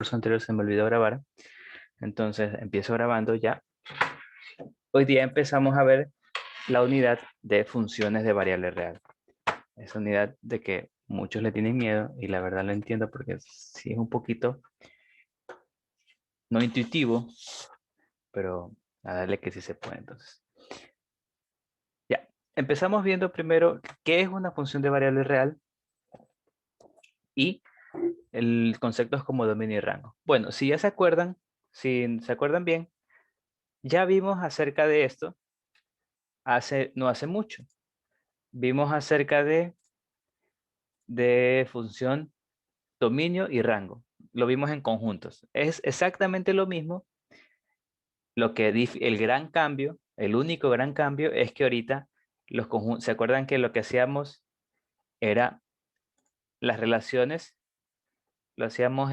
curso anterior se me olvidó grabar. Entonces empiezo grabando ya. Hoy día empezamos a ver la unidad de funciones de variable real. Esa unidad de que muchos le tienen miedo y la verdad lo entiendo porque sí es un poquito no intuitivo, pero a darle que sí se puede entonces. Ya, empezamos viendo primero qué es una función de variable real y el concepto es como dominio y rango. Bueno, si ya se acuerdan, si se acuerdan bien, ya vimos acerca de esto no hace mucho. Vimos acerca de función, dominio y rango. Lo vimos en conjuntos. Es exactamente lo mismo. Lo que el gran cambio, el único gran cambio es que ahorita los conjuntos, ¿se acuerdan que lo que hacíamos era las relaciones? Lo hacíamos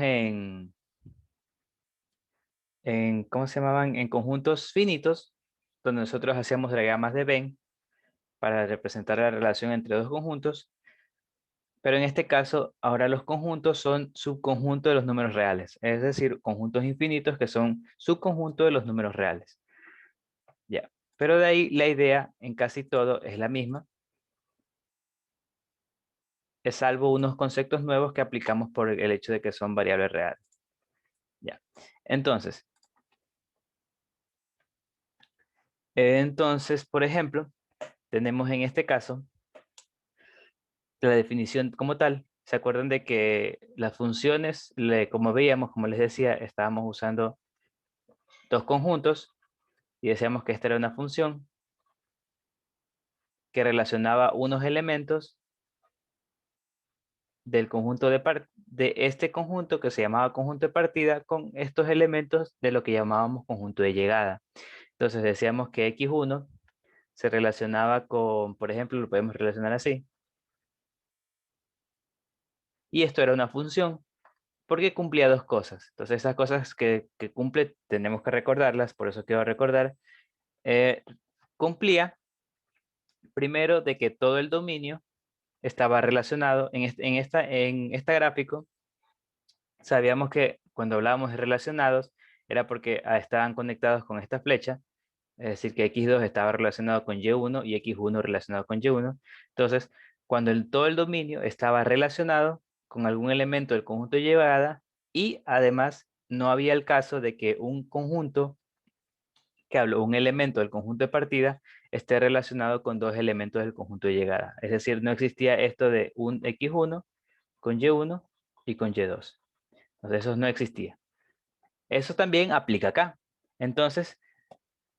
¿cómo se llamaban? En conjuntos finitos, donde nosotros hacíamos diagramas de Venn para representar la relación entre dos conjuntos. Pero en este caso, ahora los conjuntos son subconjuntos de los números reales, es decir, conjuntos infinitos que son subconjuntos de los números reales. Ya. Pero de ahí la idea en casi todo es la misma, es salvo unos conceptos nuevos que aplicamos por el hecho de que son variables reales. Ya. Entonces, por ejemplo, tenemos en este caso la definición como tal. ¿Se acuerdan de que las funciones, como veíamos, como les decía, estábamos usando dos conjuntos y decíamos que esta era una función que relacionaba unos elementos del conjunto de este conjunto que se llamaba conjunto de partida con estos elementos de lo que llamábamos conjunto de llegada. Entonces decíamos que x1 se relacionaba con, por ejemplo, lo podemos relacionar así. Y esto era una función porque cumplía dos cosas. Entonces esas cosas que cumple tenemos que recordarlas, por eso quiero recordar. Cumplía primero de que todo el dominio estaba relacionado en esta gráfico. Sabíamos que cuando hablábamos de relacionados era porque estaban conectados con esta flecha, es decir, que x2 estaba relacionado con y1 y x1 relacionado con y1. Entonces, cuando todo el dominio estaba relacionado con algún elemento del conjunto de llegada y además no había el caso de que un conjunto, un elemento del conjunto de partida esté relacionado con dos elementos del conjunto de llegada. Es decir, no existía esto de un x1 con y1 y con y2. Entonces, eso no existía. Eso también aplica acá. Entonces,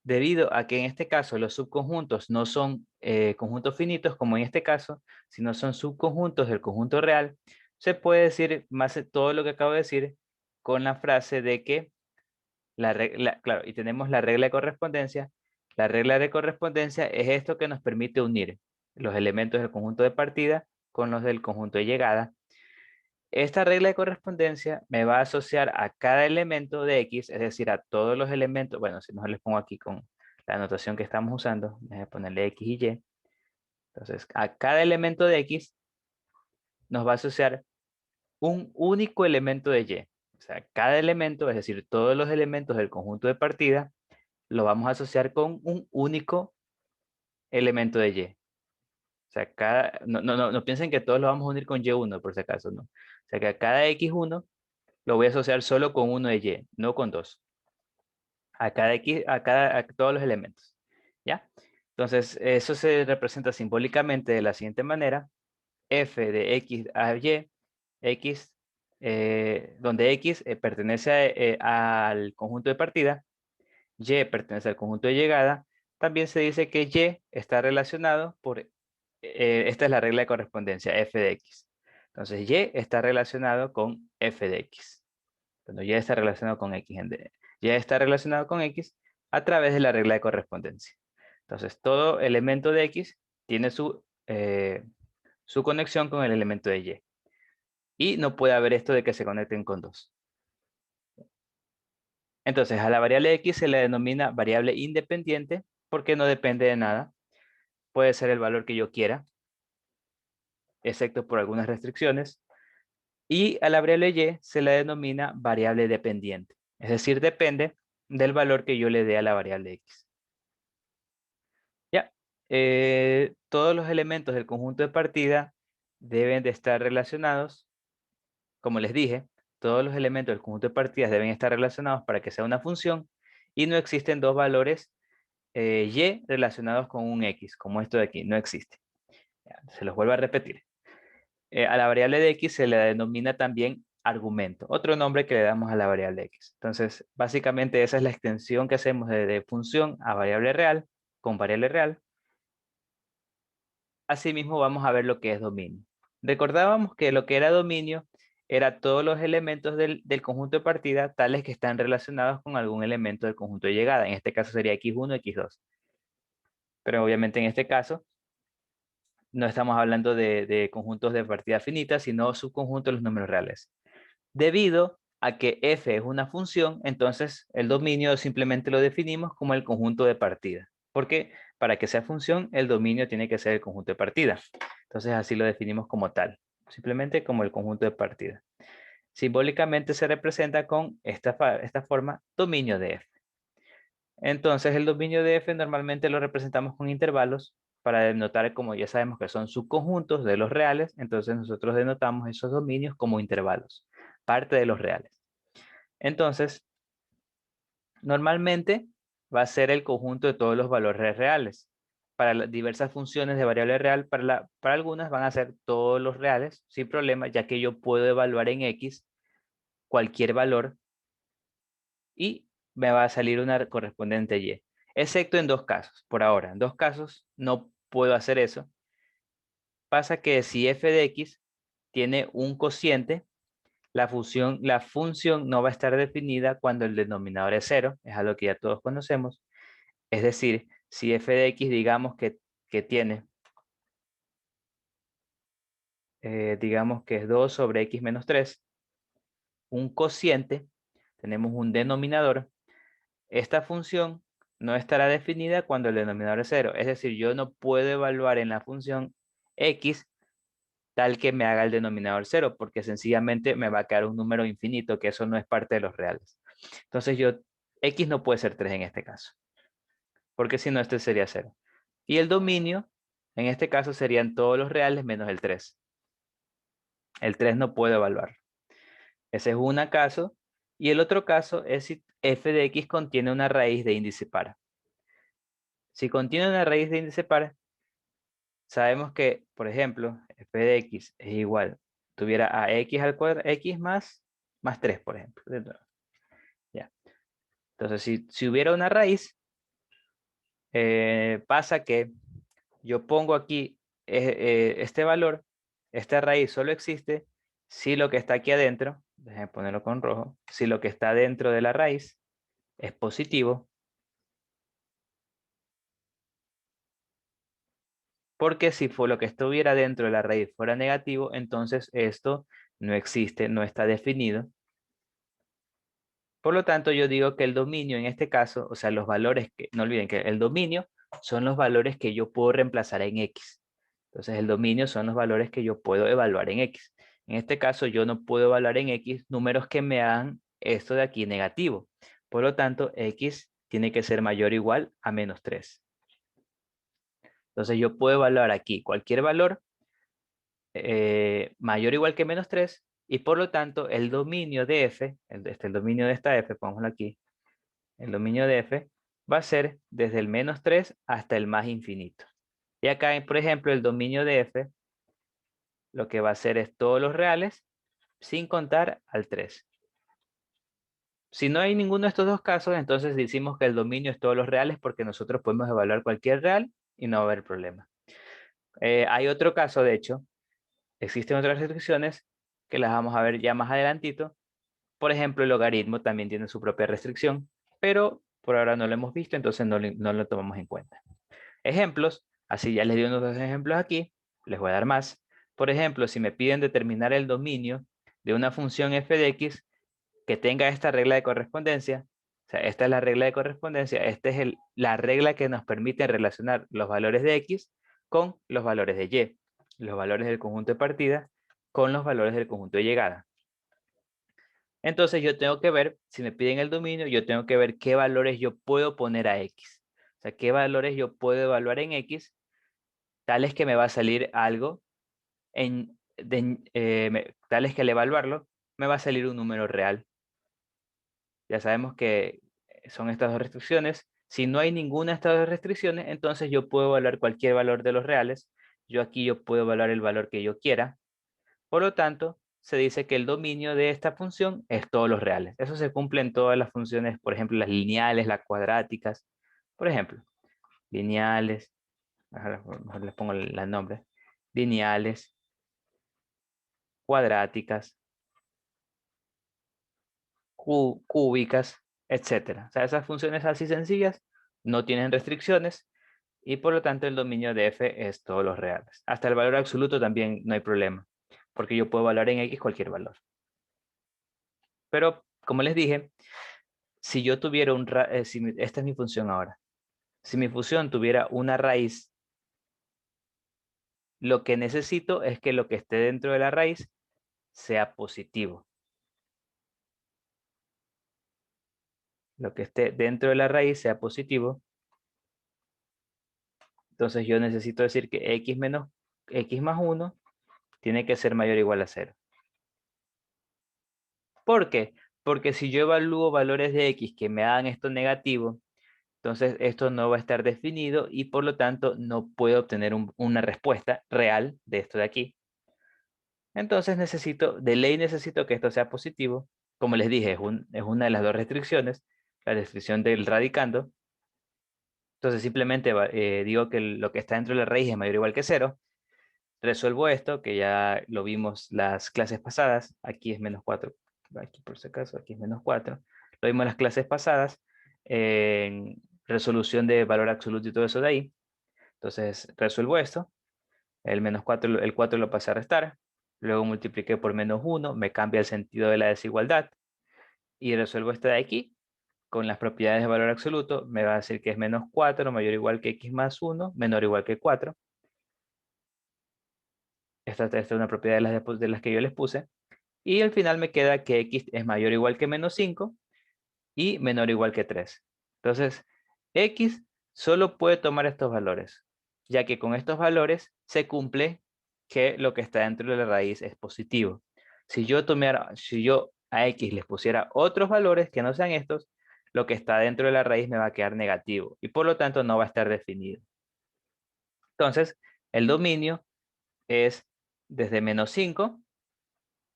debido a que en este caso los subconjuntos no son conjuntos finitos, como en este caso, sino son subconjuntos del conjunto real, se puede decir más de todo lo que acabo de decir con la frase de que claro, y tenemos la regla de correspondencia. La regla de correspondencia es esto que nos permite unir los elementos del conjunto de partida con los del conjunto de llegada. Esta regla de correspondencia me va a asociar a cada elemento de X, es decir, a todos los elementos. Bueno, si mejor les pongo aquí con la anotación que estamos usando, voy a ponerle X y Y. Entonces, a cada elemento de X nos va a asociar un único elemento de Y. O sea, cada elemento, es decir, todos los elementos del conjunto de partida, lo vamos a asociar con un único elemento de Y. O sea, no piensen que todos lo vamos a unir con Y1, por si acaso, ¿no? O sea, que a cada X1 lo voy a asociar solo con uno de Y, no con dos. A cada X, a todos los elementos. ¿Ya? Entonces, eso se representa simbólicamente de la siguiente manera. F de X a Y, X, donde X pertenece al conjunto de partida, Y pertenece al conjunto de llegada. También se dice que Y está relacionado esta es la regla de correspondencia, F de X. Entonces, Y está relacionado con F de X. Cuando Y está relacionado con X ya está relacionado con X a través de la regla de correspondencia. Entonces, todo elemento de X tiene su conexión con el elemento de Y. Y no puede haber esto de que se conecten con dos. Entonces, a la variable X se le denomina variable independiente porque no depende de nada. Puede ser el valor que yo quiera, excepto por algunas restricciones. Y a la variable y se la denomina variable dependiente. Es decir, depende del valor que yo le dé a la variable x. Ya, todos los elementos del conjunto de partida deben de estar relacionados. Como les dije, todos los elementos del conjunto de partidas deben estar relacionados para que sea una función y no existen dos valores y relacionados con un x, como esto de aquí, no existe. Ya, se los vuelvo a repetir. A la variable de x se le denomina también argumento, otro nombre que le damos a la variable x. Entonces, básicamente esa es la extensión que hacemos de función a variable real con variable real. Asimismo, vamos a ver lo que es dominio. Recordábamos que lo que era dominio era todos los elementos del conjunto de partida tales que están relacionados con algún elemento del conjunto de llegada. En este caso sería x1, x2. Pero obviamente en este caso no estamos hablando de conjuntos de partida finita, sino subconjuntos de los números reales. Debido a que f es una función, entonces el dominio simplemente lo definimos como el conjunto de partida. Porque para que sea función, el dominio tiene que ser el conjunto de partida. Entonces así lo definimos como tal, simplemente como el conjunto de partida. Simbólicamente se representa con esta forma, dominio de f. Entonces el dominio de f normalmente lo representamos con intervalos para denotar, como ya sabemos que son subconjuntos de los reales, entonces nosotros denotamos esos dominios como intervalos, parte de los reales. Entonces, normalmente va a ser el conjunto de todos los valores reales. Para las diversas funciones de variable real, para algunas van a ser todos los reales sin problema, ya que yo puedo evaluar en x cualquier valor y me va a salir una correspondiente y. Excepto en dos casos, por ahora. En dos casos no puedo hacer eso. Pasa que si f de x tiene un cociente, la función no va a estar definida cuando el denominador es cero, es algo que ya todos conocemos. Es decir, si f de x digamos que tiene, digamos que es 2 sobre x menos 3, un cociente, tenemos un denominador, esta función no estará definida cuando el denominador es cero. Es decir, yo no puedo evaluar en la función x tal que me haga el denominador cero, porque sencillamente me va a quedar un número infinito, que eso no es parte de los reales. Entonces x no puede ser 3 en este caso, porque si no, este sería cero. Y el dominio, en este caso, serían todos los reales menos el 3. El 3 no puedo evaluar. Ese es un caso. Y el otro caso es si f de x contiene una raíz de índice par. Si contiene una raíz de índice par, sabemos que, por ejemplo, f de x es igual, tuviera a x al cuadrado, x más 3, por ejemplo. Ya. Entonces, si hubiera una raíz, pasa que yo pongo aquí este valor, esta raíz solo existe si lo que está aquí adentro, déjenme ponerlo con rojo, si lo que está dentro de la raíz es positivo, porque si fue lo que estuviera dentro de la raíz fuera negativo, entonces esto no existe, no está definido. Por lo tanto, yo digo que el dominio en este caso, o sea, los valores que, no olviden que el dominio son los valores que yo puedo reemplazar en x. Entonces, el dominio son los valores que yo puedo evaluar en x. En este caso, yo no puedo evaluar en x números que me hagan esto de aquí negativo. Por lo tanto, x tiene que ser mayor o igual a menos 3. Entonces, yo puedo evaluar aquí cualquier valor mayor o igual que menos 3 y por lo tanto el dominio de f, el dominio de esta f, pongámoslo aquí, el dominio de f va a ser desde el menos 3 hasta el más infinito. Y acá, por ejemplo, el dominio de f lo que va a hacer es todos los reales sin contar al 3. Si no hay ninguno de estos dos casos, entonces decimos que el dominio es todos los reales porque nosotros podemos evaluar cualquier real y no va a haber problema. Hay otro caso, de hecho, existen otras restricciones que las vamos a ver ya más adelantito. Por ejemplo, el logaritmo también tiene su propia restricción, pero por ahora no lo hemos visto, entonces no lo tomamos en cuenta. Ejemplos, así ya les di unos dos ejemplos aquí, les voy a dar más. Por ejemplo, si me piden determinar el dominio de una función f de x que tenga esta regla de correspondencia, o sea, esta es la regla de correspondencia, esta es la regla que nos permite relacionar los valores de x con los valores de y, los valores del conjunto de partida con los valores del conjunto de llegada. Entonces yo tengo que ver, si me piden el dominio, yo tengo que ver qué valores yo puedo poner a X. O sea, qué valores yo puedo evaluar en X, tales que me va a salir algo, tales que al evaluarlo, me va a salir un número real. Ya sabemos que son estas dos restricciones. Si no hay ninguna de estas dos restricciones, entonces yo puedo evaluar cualquier valor de los reales. Yo puedo evaluar el valor que yo quiera. Por lo tanto, se dice que el dominio de esta función es todos los reales. Eso se cumple en todas las funciones, por ejemplo, las lineales, las cuadráticas. Por ejemplo, lineales, mejor les pongo el nombre. Lineales, cuadráticas, cúbicas, etcétera. O sea, esas funciones así sencillas no tienen restricciones y por lo tanto el dominio de f es todos los reales. Hasta el valor absoluto también no hay problema, porque yo puedo evaluar en x cualquier valor. Pero, como les dije, si yo tuviera esta es mi función ahora. Si mi función tuviera una raíz, lo que necesito es que lo que esté dentro de la raíz sea positivo. Lo que esté dentro de la raíz sea positivo. Entonces yo necesito decir que x más 1 tiene que ser mayor o igual a 0. ¿Por qué? Porque si yo evalúo valores de x que me hagan esto negativo, entonces esto no va a estar definido y por lo tanto no puedo obtener una respuesta real de esto de aquí. Entonces de ley necesito que esto sea positivo. Como les dije, es una de las dos restricciones, la restricción del radicando. Entonces simplemente digo que lo que está dentro de la raíz es mayor o igual que 0. Resuelvo esto, que ya lo vimos las clases pasadas. Aquí es menos 4. Aquí por si acaso, aquí es menos 4. Lo vimos las clases pasadas. En resolución de valor absoluto y todo eso de ahí. Entonces resuelvo esto. El 4 lo pasé a restar. Luego multipliqué por menos 1. Me cambia el sentido de la desigualdad. Y resuelvo esto de aquí. Con las propiedades de valor absoluto, me va a decir que es menos 4 mayor o igual que x más 1, menor o igual que 4. Esta es una propiedad de las que yo les puse. Y al final me queda que x es mayor o igual que menos 5 y menor o igual que 3. Entonces, x solo puede tomar estos valores, ya que con estos valores se cumple que lo que está dentro de la raíz es positivo. Si yo a x les pusiera otros valores que no sean estos, lo que está dentro de la raíz me va a quedar negativo y por lo tanto no va a estar definido. Entonces, el dominio es desde menos 5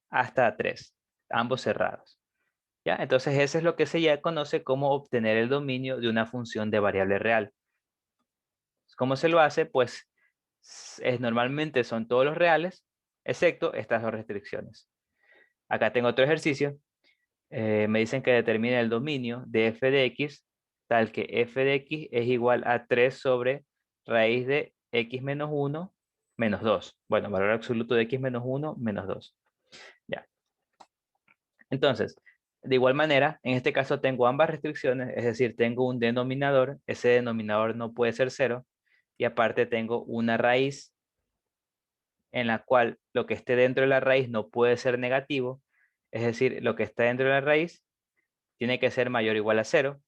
hasta 3, ambos cerrados. ¿Ya? Entonces, eso es lo que se ya conoce como obtener el dominio de una función de variable real. ¿Cómo se lo hace? Pues normalmente son todos los reales, excepto estas dos restricciones. Acá tengo otro ejercicio. Me dicen que determine el dominio de f de x, tal que f de x es igual a 3 sobre raíz de x menos 1 menos 2. Bueno, valor absoluto de x menos 1 menos 2. Ya. Entonces, de igual manera, en este caso tengo ambas restricciones, es decir, tengo un denominador, ese denominador no puede ser 0, y aparte tengo una raíz en la cual lo que esté dentro de la raíz no puede ser negativo, es decir, lo que está dentro de la raíz tiene que ser mayor o igual a 0,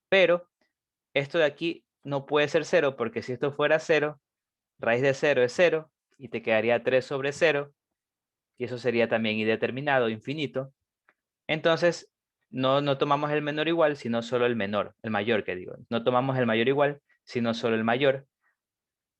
pero esto de aquí no puede ser 0 porque si esto fuera 0, raíz de 0 es 0 y te quedaría 3 sobre 0 y eso sería también indeterminado, infinito. Entonces, no tomamos el menor igual, sino solo el menor, el mayor que digo. No tomamos el mayor igual, sino solo el mayor,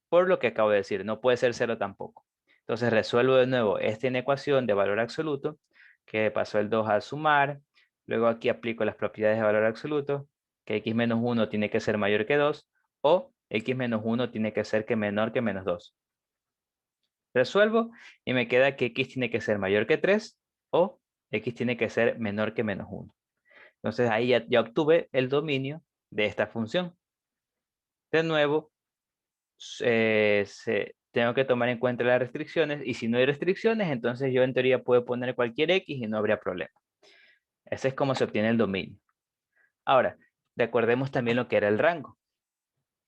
por lo que acabo de decir, no puede ser 0 tampoco. Entonces resuelvo de nuevo esta inecuación de valor absoluto, que pasó el 2 a sumar, luego aquí aplico las propiedades de valor absoluto, que x menos 1 tiene que ser mayor que 2, o x menos 1 tiene que ser menor que menos 2. Resuelvo y me queda que x tiene que ser mayor que 3 o x tiene que ser menor que menos 1. Entonces ahí ya obtuve el dominio de esta función. De nuevo, tengo que tomar en cuenta las restricciones y si no hay restricciones, entonces yo en teoría puedo poner cualquier x y no habría problema. Ese es como se obtiene el dominio. Ahora, recordemos también lo que era el rango.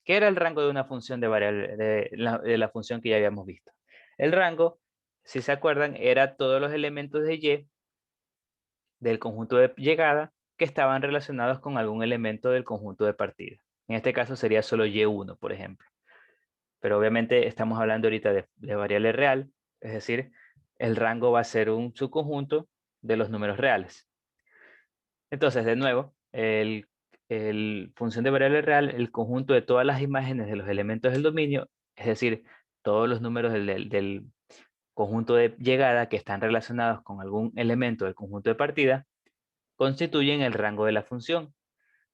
¿Qué era el rango de una función de variable, de la función que ya habíamos visto? El rango, si se acuerdan, era todos los elementos de y del conjunto de llegada que estaban relacionados con algún elemento del conjunto de partida. En este caso sería solo y1, por ejemplo. Pero obviamente estamos hablando ahorita de variable real, es decir, el rango va a ser un subconjunto de los números reales. Entonces, de nuevo, función de variable real, el conjunto de todas las imágenes de los elementos del dominio, es decir, todos los números del conjunto de llegada que están relacionados con algún elemento del conjunto de partida, constituyen el rango de la función.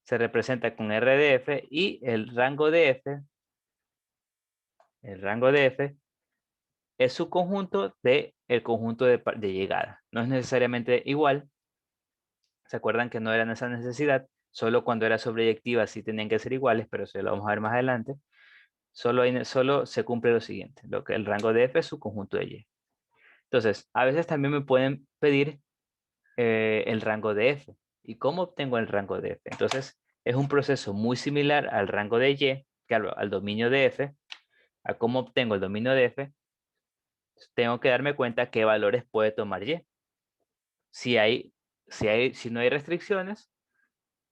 Se representa con R de f y el rango de f es su conjunto del conjunto de llegada. No es necesariamente igual. ¿Se acuerdan que no era esa necesidad? Solo cuando era sobreyectiva sí tenían que ser iguales, pero eso lo vamos a ver más adelante. Solo se cumple lo siguiente, lo que el rango de f es su conjunto de y. Entonces, a veces también me pueden pedir el rango de f. ¿Y cómo obtengo el rango de f? Entonces, es un proceso muy similar al rango de y, claro, al dominio de f. A cómo obtengo el dominio de f, tengo que darme cuenta qué valores puede tomar y. Si no hay restricciones,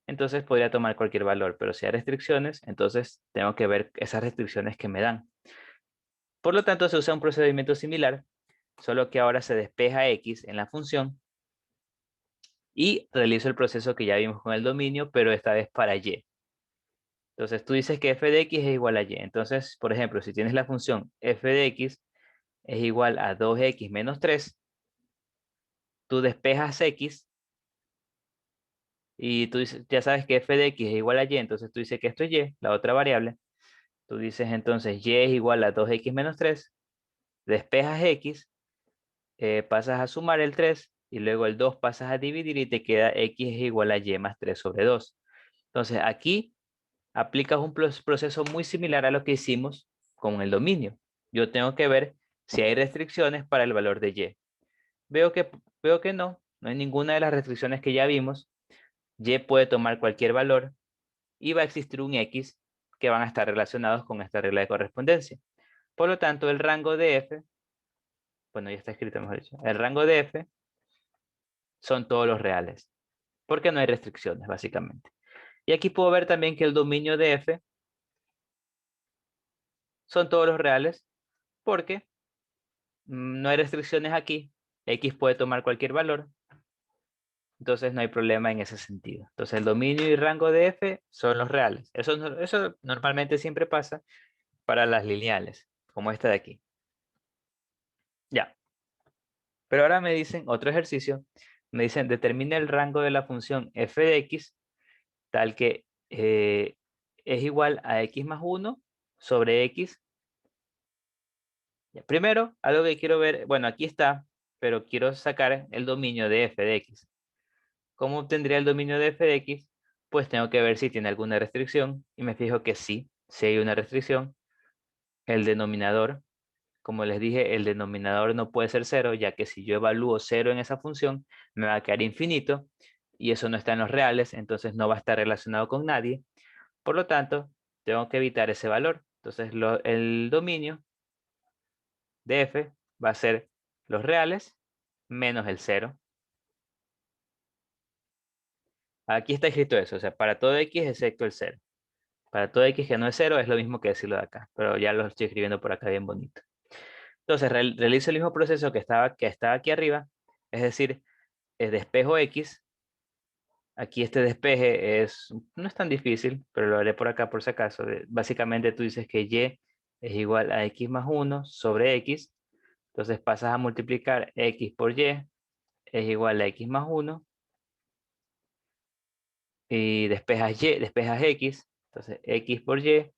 entonces podría tomar cualquier valor, pero si hay restricciones, entonces tengo que ver esas restricciones que me dan. Por lo tanto, se usa un procedimiento similar, solo que ahora se despeja x en la función y realizo el proceso que ya vimos con el dominio, pero esta vez para y. Entonces tú dices que f de x es igual a y. Entonces, por ejemplo, si tienes la función f de x es igual a 2x menos 3, tú despejas x y tú dices, ya sabes que f de x es igual a y, entonces tú dices que esto es y, la otra variable. Tú dices entonces y es igual a 2x menos 3, despejas x, pasas a sumar el 3 y luego el 2 pasas a dividir y te queda x es igual a y más 3 sobre 2. Entonces aquí aplicas un proceso muy similar a lo que hicimos con el dominio. Yo tengo que ver si hay restricciones para el valor de y. Veo que no hay ninguna de las restricciones que ya vimos. Y puede tomar cualquier valor y va a existir un x que van a estar relacionados con esta regla de correspondencia. Por lo tanto, el rango de f, bueno, ya está escrito mejor dicho, el rango de f son todos los reales, porque no hay restricciones, básicamente. Y aquí puedo ver también que el dominio de f son todos los reales, porque no hay restricciones aquí. X puede tomar cualquier valor, entonces no hay problema en ese sentido. Entonces el dominio y rango de f son los reales. Eso normalmente siempre pasa para las lineales, como esta de aquí. Ya. Pero ahora me dicen otro ejercicio. Me dicen determina el rango de la función f de x tal que es igual a x más 1 sobre x. Ya, primero, algo que quiero ver, bueno, aquí está, pero quiero sacar el dominio de f de x. ¿Cómo obtendría el dominio de f de x? Pues tengo que ver si tiene alguna restricción y me fijo que sí, si hay una restricción. El denominador, como les dije, el denominador no puede ser 0, ya que si yo evalúo 0 en esa función, me va a quedar infinito y eso no está en los reales, entonces no va a estar relacionado con nadie. Por lo tanto, tengo que evitar ese valor. Entonces, el dominio de f va a ser los reales menos el 0. Aquí está escrito eso, o sea, para todo x excepto el 0. Para todo x que no es 0 es lo mismo que decirlo de acá, pero ya lo estoy escribiendo por acá bien bonito. Entonces, realizo el mismo proceso que estaba aquí arriba, es decir, despejo x. Aquí este despeje no es tan difícil, pero lo haré por acá por si acaso. Básicamente tú dices que y es igual a x más 1 sobre x. Entonces pasas a multiplicar x por y es igual a x más 1 y despejas x. Entonces x por y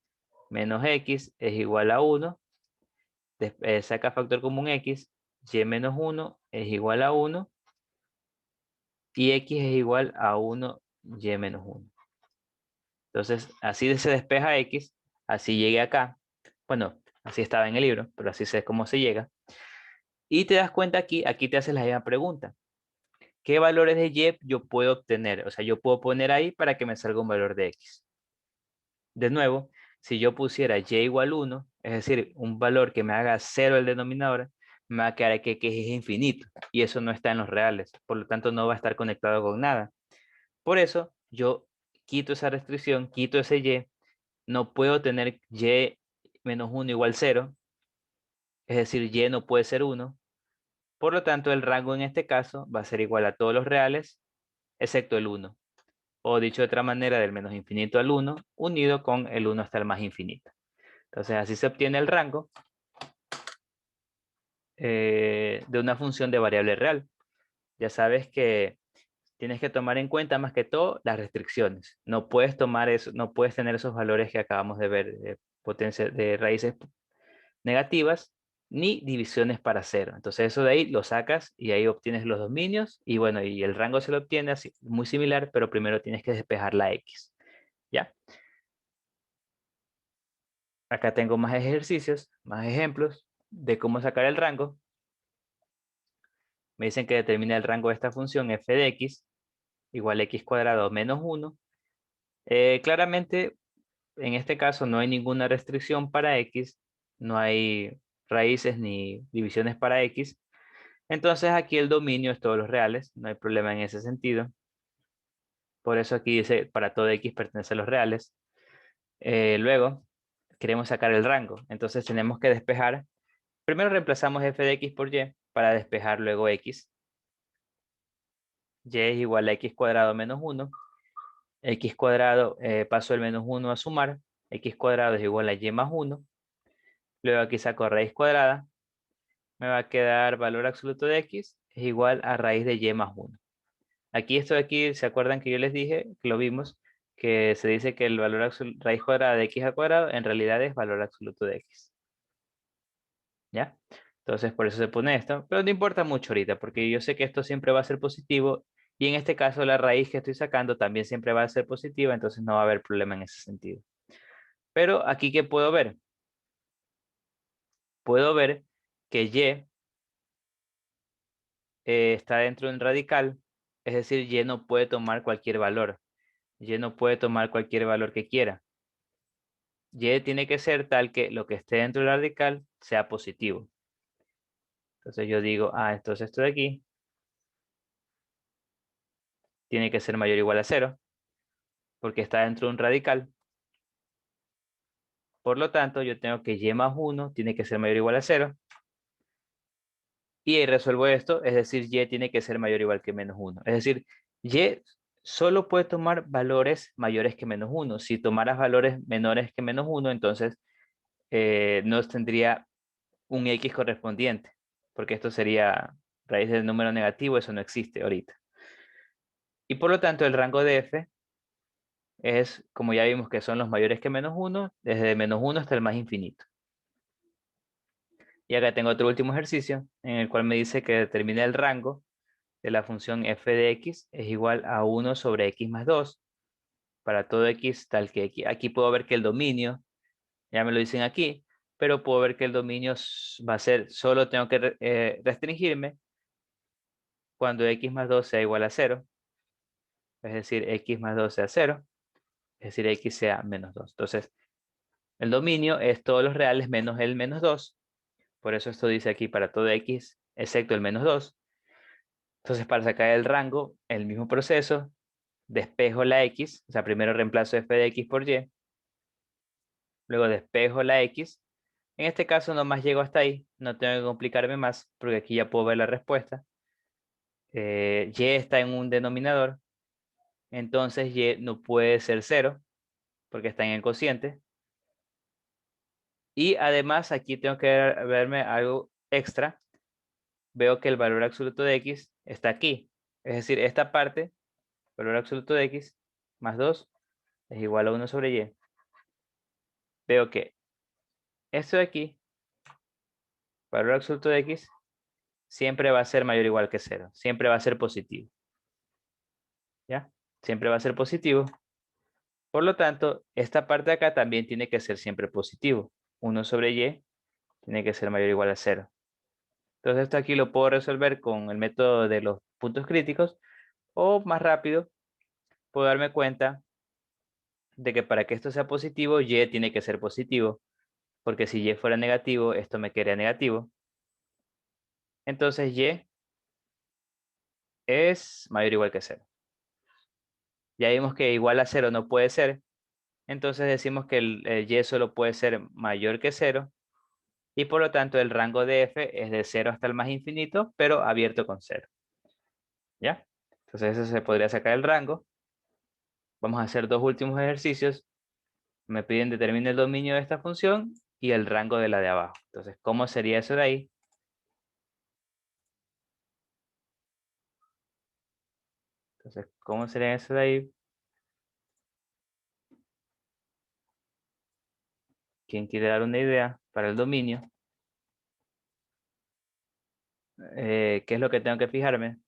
menos x es igual a 1. Saca factor común x, y menos 1 es igual a 1 y x es igual a 1 y menos 1. Entonces, así se despeja x, así llegué acá. Bueno, así estaba en el libro, pero así sé cómo se llega. Y te das cuenta aquí te haces la misma pregunta. ¿Qué valores de y yo puedo obtener? O sea, yo puedo poner ahí para que me salga un valor de x. De nuevo, si yo pusiera y igual 1, es decir, un valor que me haga 0 el denominador, me va a quedar que x es infinito. Y eso no está en los reales. Por lo tanto, no va a estar conectado con nada. Por eso, yo quito esa restricción, quito ese y. No puedo tener y menos 1 igual 0. Es decir, y no puede ser 1. Por lo tanto, el rango en este caso va a ser igual a todos los reales, excepto el 1. O dicho de otra manera, del menos infinito al 1, unido con el 1 hasta el más infinito. Entonces, así se obtiene el rango de una función de variable real. Ya sabes que tienes que tomar en cuenta más que todo las restricciones. No puedes tomar eso, no puedes tener esos valores que acabamos de ver de potencia de raíces negativas ni divisiones para cero. Entonces eso de ahí lo sacas y ahí obtienes los dominios y bueno, y el rango se lo obtiene así, muy similar, pero primero tienes que despejar la X. ¿Ya? Acá tengo más ejercicios, más ejemplos de cómo sacar el rango. Me dicen que determina el rango de esta función f de x igual a x cuadrado menos 1. Claramente, en este caso no hay ninguna restricción para x, no hay raíces ni divisiones para x. Entonces aquí el dominio es todos los reales, no hay problema en ese sentido. Por eso aquí dice para todo x pertenece a los reales. Luego queremos sacar el rango, entonces tenemos que despejar. Primero reemplazamos f de x por y para despejar luego x. Y es igual a x cuadrado menos 1. X cuadrado, paso el menos 1 a sumar. X cuadrado es igual a y más 1. Luego aquí saco raíz cuadrada. Me va a quedar valor absoluto de x es igual a raíz de y más 1. Aquí esto de aquí, ¿se acuerdan que yo les dije, que lo vimos, que se dice que el valor raíz cuadrada de x al cuadrado en realidad es valor absoluto de x? ¿Ya? Entonces por eso se pone esto, pero no importa mucho ahorita, porque yo sé que esto siempre va a ser positivo y en este caso la raíz que estoy sacando también siempre va a ser positiva, entonces no va a haber problema en ese sentido. Pero aquí, ¿qué puedo ver? Puedo ver que y está dentro de un radical, es decir, y no puede tomar cualquier valor. Y no puede tomar cualquier valor que quiera. Y tiene que ser tal que lo que esté dentro del radical sea positivo. Entonces yo digo, entonces esto de aquí tiene que ser mayor o igual a 0, porque está dentro de un radical. Por lo tanto, yo tengo que y más 1 tiene que ser mayor o igual a 0. Y ahí resuelvo esto, es decir, y tiene que ser mayor o igual que menos 1. Es decir, y solo puede tomar valores mayores que menos 1. Si tomaras valores menores que menos 1, entonces no tendría un x correspondiente, porque esto sería raíz del número negativo, eso no existe ahorita. Y por lo tanto, el rango de f es, como ya vimos que son los mayores que menos 1, desde menos 1 hasta el más infinito. Y acá tengo otro último ejercicio, en el cual me dice que determine el rango de la función f de x es igual a 1 sobre x más 2 para todo x tal que aquí puedo ver que el dominio, ya me lo dicen aquí, pero puedo ver que el dominio va a ser, solo tengo que restringirme cuando x más 2 sea igual a 0, es decir, x más 2 sea 0, es decir, x sea menos 2. Entonces, el dominio es todos los reales menos el menos 2, por eso esto dice aquí para todo x, excepto el menos 2. Entonces, para sacar el rango, el mismo proceso, despejo la x, o sea, primero reemplazo f de x por y, luego despejo la x. En este caso nomás llego hasta ahí, no tengo que complicarme más, porque aquí ya puedo ver la respuesta. Y está en un denominador, entonces y no puede ser 0, porque está en el cociente. Y además aquí tengo que verme algo extra. Veo que el valor absoluto de x está aquí. Es decir, esta parte, valor absoluto de x más 2 es igual a 1 sobre y. Veo que esto de aquí, valor absoluto de x, siempre va a ser mayor o igual que 0. Siempre va a ser positivo. ¿Ya? Siempre va a ser positivo. Por lo tanto, esta parte de acá también tiene que ser siempre positivo. 1 sobre y tiene que ser mayor o igual a 0. Entonces esto aquí lo puedo resolver con el método de los puntos críticos o más rápido puedo darme cuenta de que para que esto sea positivo, y tiene que ser positivo, porque si y fuera negativo, esto me quedaría negativo. Entonces y es mayor o igual que 0. Ya vimos que igual a 0 no puede ser, entonces decimos que el y solo puede ser mayor que 0, y por lo tanto el rango de f es de 0 hasta el más infinito, pero abierto con 0. ¿Ya? Entonces eso se podría sacar el rango. Vamos a hacer dos últimos ejercicios. Me piden determine el dominio de esta función y el rango de la de abajo. Entonces, ¿cómo sería eso de ahí? Entonces, ¿cómo sería eso de ahí? ¿Quién quiere dar una idea para el dominio? ¿Qué es lo que tengo que fijarme?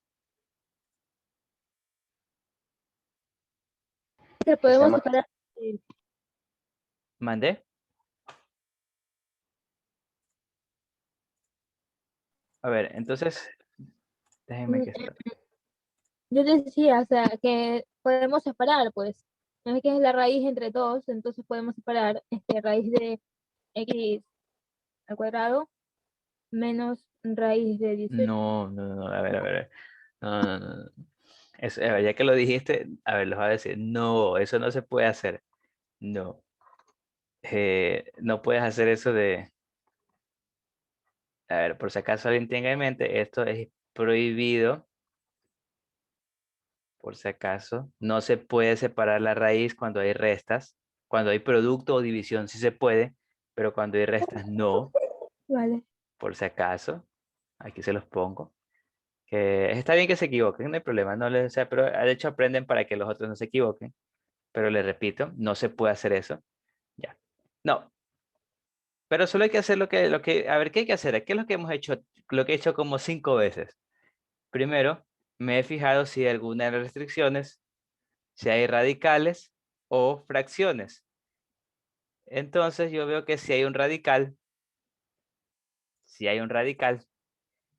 Que Que sea podemos más, separar. ¿Mandé? A ver, entonces, déjenme que está. Yo decía, o sea, que podemos separar, pues. No es que es la raíz entre dos, entonces podemos separar raíz de x al cuadrado menos raíz de 18. No, no, no, a ver, a ver. No, no, no, no. A ver, ya que lo dijiste, a ver, los va a decir, no, eso no se puede hacer. No. No puedes hacer eso de, a ver, por si acaso alguien tenga en mente, esto es prohibido, por si acaso. No se puede separar la raíz cuando hay restas. Cuando hay producto o división sí se puede, pero cuando hay restas no, Vale. por si acaso. Aquí se los pongo. Que está bien que se equivoquen, no hay problema, no les, o sea, pero de hecho aprenden para que los otros no se equivoquen. Pero les repito, no se puede hacer eso. Ya. No, pero solo hay que hacer a ver, ¿qué hay que hacer? ¿Qué es lo que hemos hecho? Lo que he hecho como 5 veces. Primero, me he fijado si hay alguna de las restricciones, si hay radicales o fracciones. Entonces yo veo que si hay un radical,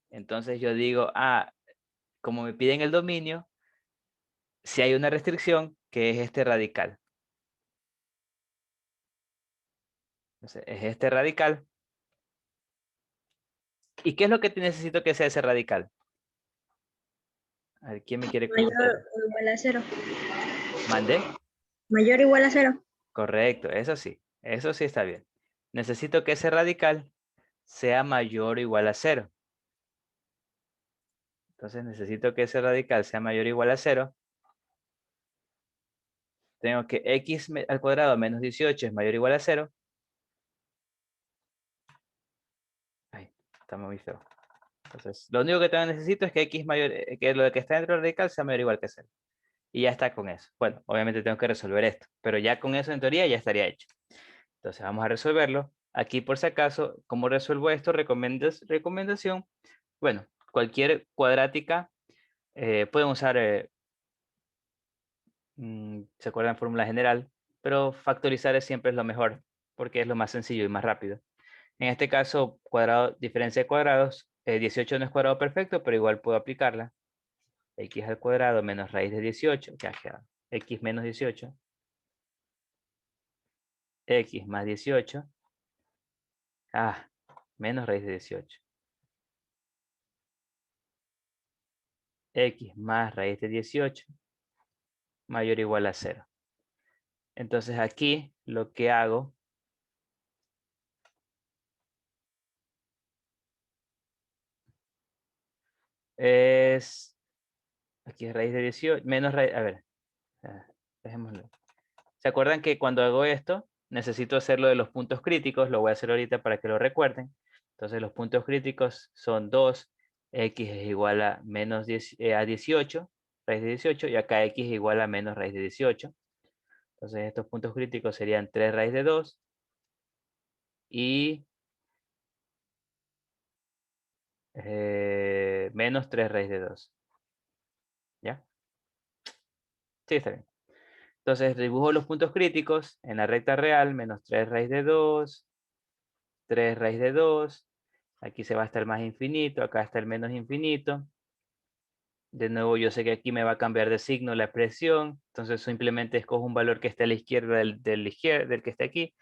entonces yo digo, como me piden el dominio, si hay una restricción, que es este radical. Entonces, es este radical. ¿Y qué es lo que necesito que sea ese radical? A ver, ¿quién me quiere contestar? mayor o igual a 0. ¿Mande? Mayor o igual a 0. Correcto, eso sí está bien. Necesito que ese radical sea mayor o igual a 0. Entonces necesito que ese radical sea mayor o igual a 0. Tengo que x al cuadrado menos 18 es mayor o igual a 0. Ay, está muy feo. Entonces, lo único que necesito es que x mayor, que lo que está dentro del radical sea mayor o igual que 0. Y ya está con eso. Bueno, obviamente tengo que resolver esto, pero ya con eso en teoría ya estaría hecho. Entonces vamos a resolverlo. Aquí por si acaso, ¿cómo resuelvo esto? Recomendación. Bueno, cualquier cuadrática, pueden usar, se acuerdan, fórmula general, pero factorizar siempre es lo mejor, porque es lo más sencillo y más rápido. En este caso, diferencia de cuadrados, 18 no es cuadrado perfecto, pero igual puedo aplicarla. X al cuadrado menos raíz de 18, ya queda x menos 18, x más 18, menos raíz de 18, x más raíz de 18, mayor o igual a 0. Entonces aquí lo que hago es, aquí es raíz de 18, menos raíz, a ver, dejémoslo. ¿Se acuerdan que cuando hago esto, necesito hacerlo de los puntos críticos? Lo voy a hacer ahorita para que lo recuerden. Entonces los puntos críticos son 2, x es igual a menos 10, a 18, raíz de 18, y acá x es igual a menos raíz de 18. Entonces estos puntos críticos serían 3 raíz de 2 y menos 3 raíz de 2. ¿Ya? Sí, está bien. Entonces dibujo los puntos críticos en la recta real, menos 3 raíz de 2, 3 raíz de 2, aquí se va hasta el más infinito, acá está el menos infinito, De nuevo, yo sé que aquí me va a cambiar de signo la expresión, entonces simplemente escojo un valor que esté a la izquierda del que esté aquí.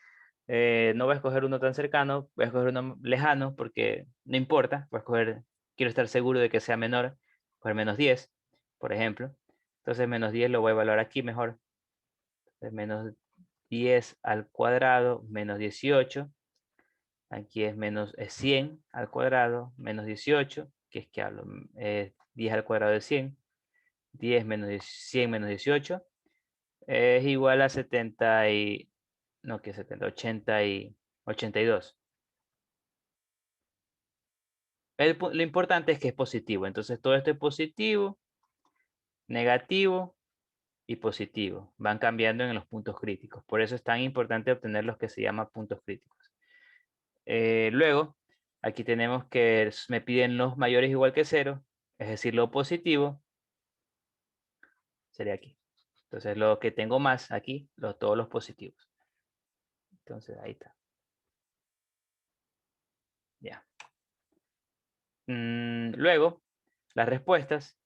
No voy a escoger uno tan cercano, voy a escoger uno lejano porque no importa, voy a escoger, quiero estar seguro de que sea menor, por menos 10, por ejemplo. Entonces menos 10 lo voy a evaluar aquí mejor. Entonces, menos 10 al cuadrado, menos 18. Aquí es menos 100 al cuadrado, menos 18, que es que hablo, 10 al cuadrado de 100. 10 menos 100 menos 18 es igual a 70 y, no, que 70, 80 y 82. Lo importante es que es positivo, entonces todo esto es positivo, negativo y positivo. Van cambiando en los puntos críticos. Por eso es tan importante obtener los que se llaman puntos críticos. Luego, aquí tenemos que me piden los mayores igual que 0, es decir, lo positivo sería aquí. Entonces, lo que tengo más aquí, todos los positivos. Entonces, ahí está. Ya. Luego, las respuestas.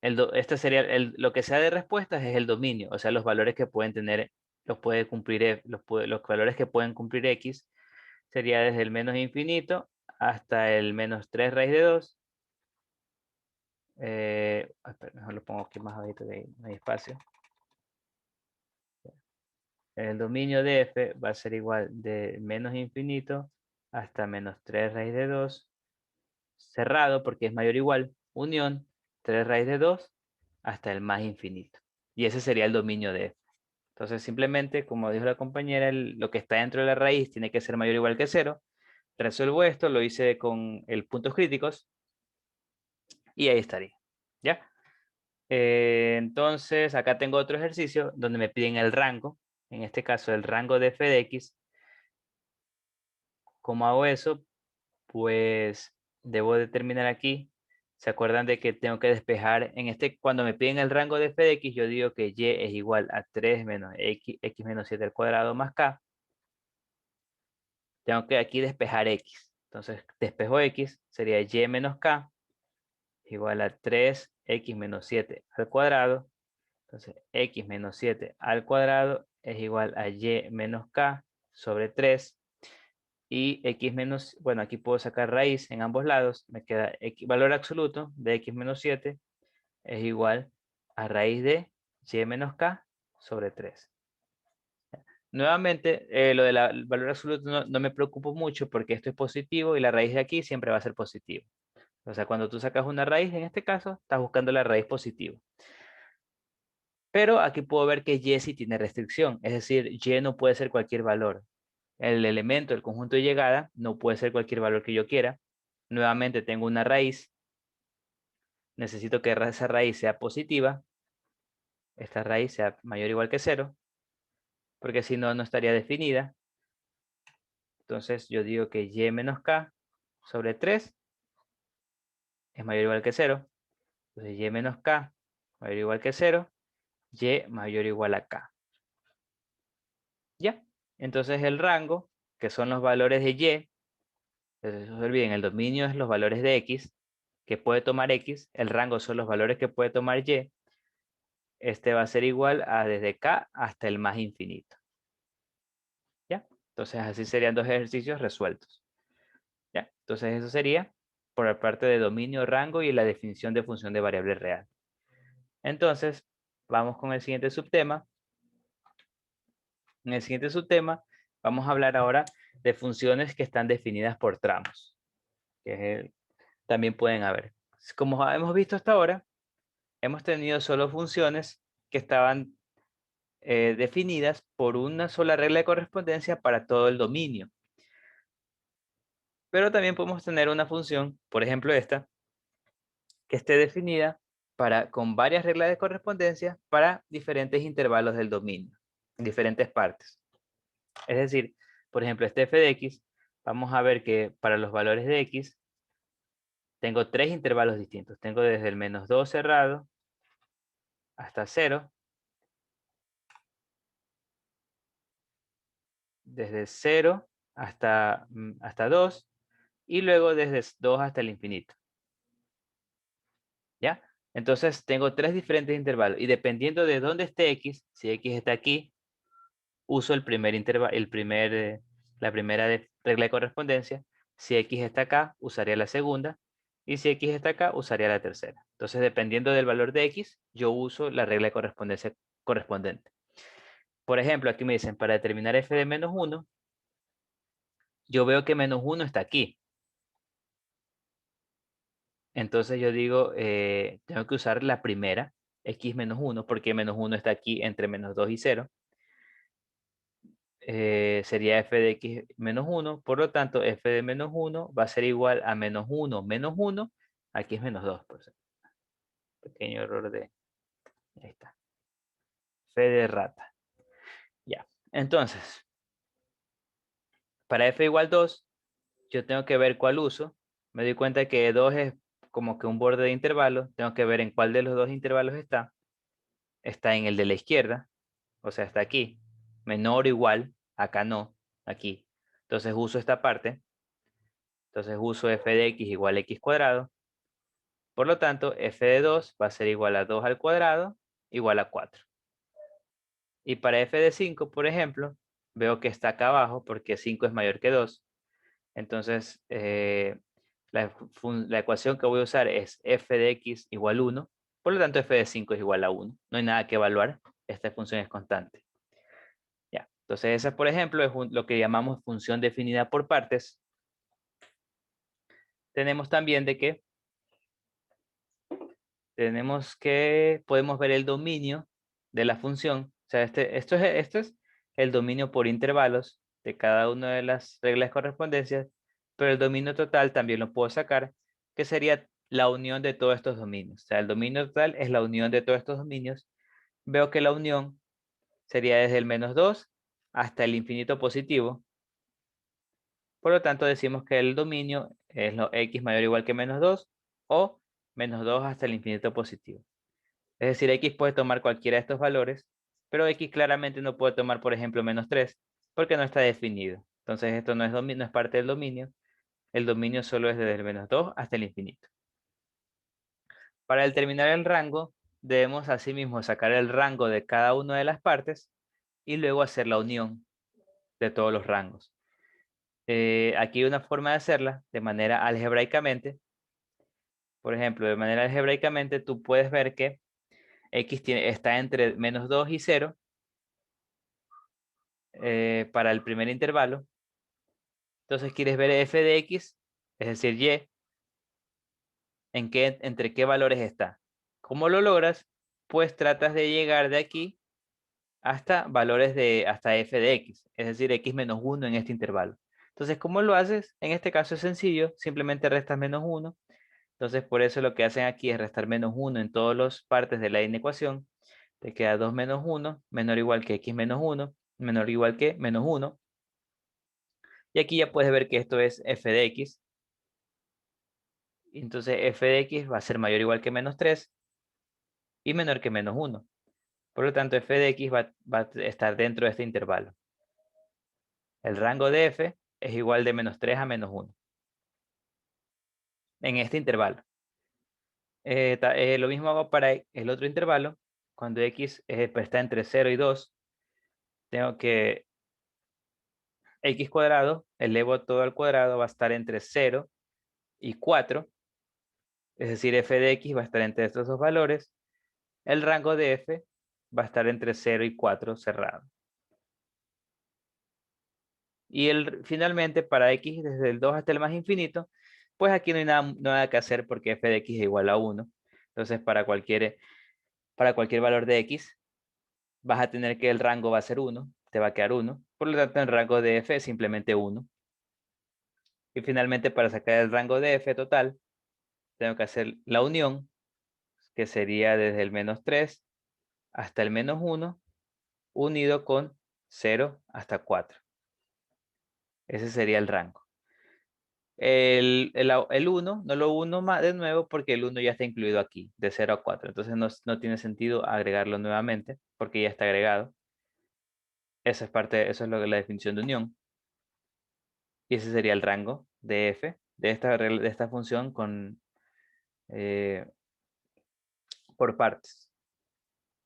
Este sería lo que sea de respuestas es el dominio, o sea, los valores que pueden tener, los puede cumplir, los valores que pueden cumplir X, sería desde el menos infinito hasta el menos 3 raíz de 2. Espera, mejor lo pongo aquí más abajito, de ahí no hay espacio. El dominio de f va a ser igual de menos infinito hasta menos 3 raíz de 2, cerrado porque es mayor o igual, unión 3 raíz de 2 hasta el más infinito. Y ese sería el dominio de f. Entonces simplemente, como dijo la compañera, lo que está dentro de la raíz tiene que ser mayor o igual que 0. Resuelvo esto, lo hice con el puntos críticos y ahí estaría. ¿Ya? Entonces, acá tengo otro ejercicio donde me piden el rango. En este caso, el rango de f de x. ¿Cómo hago eso? Pues debo determinar aquí. ¿Se acuerdan de que tengo que despejar? Cuando me piden el rango de f de x, yo digo que y es igual a 3 menos x menos 7 al cuadrado más k. Tengo que aquí despejar x. Entonces, despejo x, sería y menos k igual a 3x menos 7 al cuadrado. Entonces, x menos 7 al cuadrado es igual a y menos k sobre 3. Y x menos, bueno, aquí puedo sacar raíz en ambos lados. Me queda valor absoluto de x menos 7 es igual a raíz de y menos k sobre 3. Nuevamente, lo del valor absoluto no me preocupo mucho porque esto es positivo y la raíz de aquí siempre va a ser positiva. O sea, cuando tú sacas una raíz, en este caso, estás buscando la raíz positiva. Pero aquí puedo ver que y sí tiene restricción, es decir, y no puede ser cualquier valor. El elemento, el conjunto de llegada, no puede ser cualquier valor que yo quiera. Nuevamente tengo una raíz. Necesito que esa raíz sea positiva. Esta raíz sea mayor o igual que 0, porque si no, no estaría definida. Entonces yo digo que y menos k sobre 3 es mayor o igual que 0. Entonces y menos k mayor o igual que 0, y mayor o igual a k. ¿Ya? Entonces el rango, que son los valores de y, entonces no se olviden, el dominio es los valores de x, que puede tomar x, el rango son los valores que puede tomar y, este va a ser igual a desde k hasta el más infinito. ¿Ya? Entonces así serían dos ejercicios resueltos. ¿Ya? Entonces eso sería por la parte de dominio, rango y la definición de función de variable real. Entonces, vamos con el siguiente subtema. En el siguiente subtema vamos a hablar ahora de funciones que están definidas por tramos, que también pueden haber. Como hemos visto hasta ahora, hemos tenido solo funciones que estaban definidas por una sola regla de correspondencia para todo el dominio. Pero también podemos tener una función, por ejemplo esta, que esté definida con varias reglas de correspondencia para diferentes intervalos del dominio, en diferentes partes. Es decir, por ejemplo, este f de x, vamos a ver que para los valores de x, tengo tres intervalos distintos. Tengo desde el menos 2 cerrado hasta 0. Desde 0 hasta 2. Y luego desde 2 hasta el infinito. ¿Ya? Entonces tengo tres diferentes intervalos y dependiendo de dónde esté X, si X está aquí, uso el primer intervalo, la primera regla de correspondencia. Si X está acá, usaría la segunda. Y si X está acá, usaría la tercera. Entonces, dependiendo del valor de X, yo uso la regla de correspondencia correspondiente. Por ejemplo, aquí me dicen, para determinar f de menos 1, yo veo que menos 1 está aquí. Entonces yo digo, tengo que usar la primera, x menos 1, porque menos 1 está aquí entre menos 2 y 0. Sería f de x menos 1, por lo tanto f de menos 1 va a ser igual a menos 1 menos 1, aquí es menos 2, por cierto. Pequeño error de, ahí está, f de rata. Ya, entonces, para f igual 2, yo tengo que ver cuál uso. Me doy cuenta que 2 es como que un borde de intervalo, tengo que ver en cuál de los dos intervalos está. Está en el de la izquierda, o sea, está aquí. Menor o igual, acá no, aquí. Entonces uso esta parte. Entonces uso f de x igual a x cuadrado. Por lo tanto, f de 2 va a ser igual a 2 al cuadrado igual a 4. Y para f de 5, por ejemplo, veo que está acá abajo porque 5 es mayor que 2. Entonces, la ecuación que voy a usar es f de x igual 1. Por lo tanto, f de 5 es igual a 1. No hay nada que evaluar. Esta función es constante. Ya. Entonces, esa, por ejemplo, es lo que llamamos función definida por partes. Tenemos también de que podemos ver el dominio de la función. O sea, esto es el dominio por intervalos de cada una de las reglas de correspondencia, pero el dominio total también lo puedo sacar, que sería la unión de todos estos dominios. O sea, el dominio total es la unión de todos estos dominios. Veo que la unión sería desde el menos 2 hasta el infinito positivo. Por lo tanto, decimos que el dominio es lo x mayor o igual que menos 2 o menos 2 hasta el infinito positivo. Es decir, x puede tomar cualquiera de estos valores, pero x claramente no puede tomar, por ejemplo, menos 3, porque no está definido. Entonces esto no es parte del dominio. El dominio solo es desde el menos 2 hasta el infinito. Para determinar el rango, debemos asimismo sacar el rango de cada una de las partes y luego hacer la unión de todos los rangos. Aquí hay una forma de hacerla de manera algebraicamente. Por ejemplo, de manera algebraicamente tú puedes ver que x está entre menos 2 y 0 para el primer intervalo. Entonces quieres ver f de x, es decir, y, entre qué valores está. ¿Cómo lo logras? Pues tratas de llegar de aquí hasta valores hasta f de x, es decir, x menos 1 en este intervalo. Entonces, ¿cómo lo haces? En este caso es sencillo, simplemente restas menos 1. Entonces, por eso lo que hacen aquí es restar menos 1 en todas las partes de la inecuación. Te queda 2 menos 1, menor o igual que x menos 1, menor o igual que menos 1. Y aquí ya puedes ver que esto es f de x. Entonces f de x va a ser mayor o igual que menos 3 y menor que menos 1. Por lo tanto, f de x va a estar dentro de este intervalo. El rango de f es igual de menos 3 a menos 1. En este intervalo. Lo mismo hago para el otro intervalo. Cuando x pues está entre 0 y 2, tengo que x cuadrado, elevo todo al cuadrado, va a estar entre 0 y 4. Es decir, f de x va a estar entre estos dos valores. El rango de f va a estar entre 0 y 4 cerrado. Y finalmente, para x desde el 2 hasta el más infinito, pues aquí no hay nada que hacer porque f de x es igual a 1. Entonces, para cualquier valor de x, vas a tener que el rango va a ser 1, te va a quedar 1. Por lo tanto, el rango de f es simplemente 1. Y finalmente, para sacar el rango de f total, tengo que hacer la unión, que sería desde el menos 3 hasta el menos 1, unido con 0 hasta 4. Ese sería el rango. El 1 no lo uno más de nuevo porque el 1 ya está incluido aquí, de 0 a 4. Entonces no tiene sentido agregarlo nuevamente porque ya está agregado. Esa es eso es lo que la definición de unión. Y ese sería el rango de f de esta función con por partes.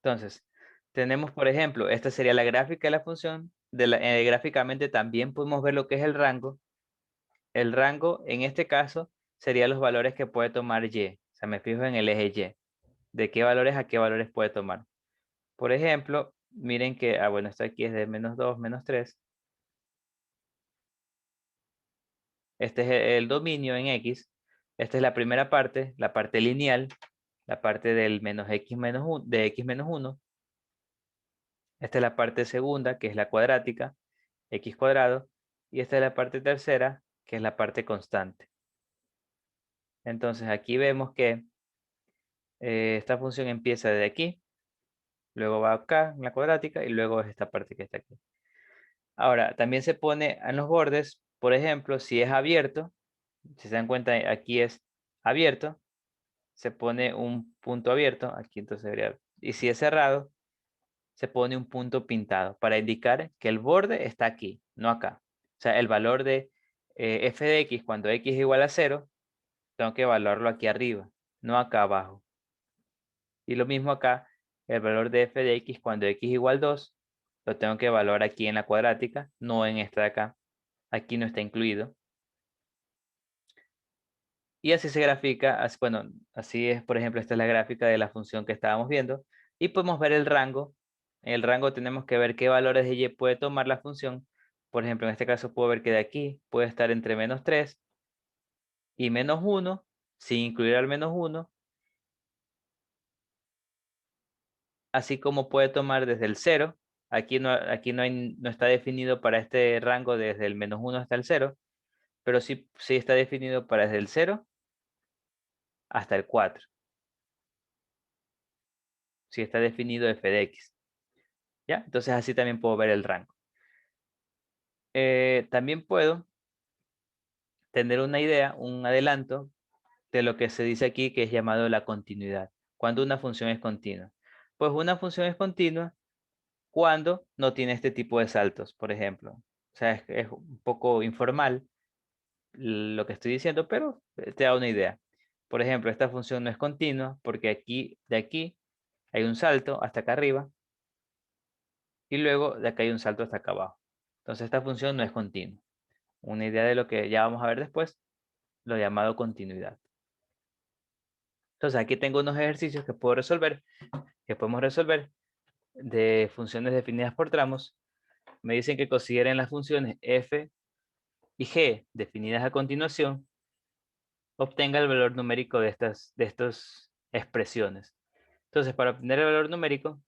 Entonces, tenemos, por ejemplo, esta sería la gráfica de la función. Gráficamente también podemos ver lo que es el rango. El rango, en este caso, sería los valores que puede tomar Y. O sea, me fijo en el eje Y. De qué valores a qué valores puede tomar. Por ejemplo, miren que, bueno, esto aquí es de -2, -3. Este es el dominio en X. Esta es la primera parte, la parte lineal, la parte del -x-1, de x-1. Esta es la parte segunda, que es la cuadrática, x cuadrado. Y esta es la parte tercera, que es la parte constante. Entonces aquí vemos que esta función empieza desde aquí, luego va acá en la cuadrática y luego es esta parte que está aquí. Ahora, también se pone en los bordes, por ejemplo, si es abierto, si se dan cuenta, aquí es abierto, se pone un punto abierto, aquí entonces debería, y si es cerrado, se pone un punto pintado para indicar que el borde está aquí, no acá. O sea, el valor de f de x cuando x es igual a 0, tengo que evaluarlo aquí arriba, no acá abajo. Y lo mismo acá, el valor de f de x cuando x es igual a 2, lo tengo que evaluar aquí en la cuadrática, no en esta de acá. Aquí no está incluido. Y así se grafica, bueno, así es, por ejemplo, esta es la gráfica de la función que estábamos viendo. Y podemos ver el rango. En el rango tenemos que ver qué valores de y puede tomar la función. Por ejemplo, en este caso puedo ver que de aquí puede estar entre -3 y -1, sin incluir al -1. Así como puede tomar desde el 0. Aquí no está definido para este rango desde el -1 hasta el 0. Pero sí está definido para desde el 0 hasta el 4. Sí está definido f de x. ¿Ya? Entonces así también puedo ver el rango. También puedo tener una idea, un adelanto de lo que se dice aquí que es llamado la continuidad. Cuando una función es continua. Pues una función es continua cuando no tiene este tipo de saltos, por ejemplo. O sea, es un poco informal lo que estoy diciendo, pero te da una idea. Por ejemplo, esta función no es continua porque de aquí hay un salto hasta acá arriba y luego de acá hay un salto hasta acá abajo. Entonces esta función no es continua. Una idea de lo que ya vamos a ver después, lo llamado continuidad. Entonces aquí tengo unos ejercicios que podemos resolver de funciones definidas por tramos. Me dicen que consideren las funciones f y g definidas a continuación, obtenga el valor numérico de estas expresiones. Entonces, para obtener el valor numérico,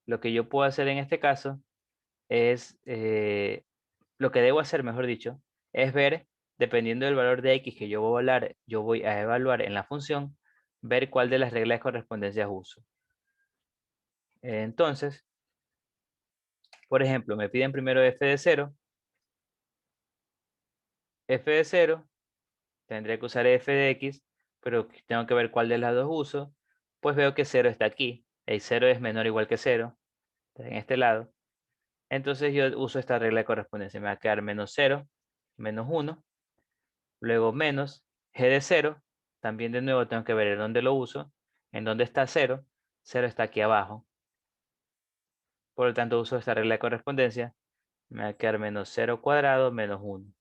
lo que yo puedo hacer en este caso es, lo que debo hacer, mejor dicho, es ver, dependiendo del valor de x que yo voy a evaluar en la función, ver cuál de las reglas de correspondencia uso. Entonces, por ejemplo, me piden primero f de 0. F de 0, tendré que usar f de x, pero tengo que ver cuál de las dos uso. Pues veo que 0 está aquí. El 0 es menor o igual que 0, está en este lado. Entonces yo uso esta regla de correspondencia. Me va a quedar -0, -1. Luego menos g de 0. También de nuevo tengo que ver en dónde lo uso. En dónde está 0. 0 está aquí abajo. Por lo tanto uso esta regla de correspondencia. Me va a quedar -0 cuadrado menos 1.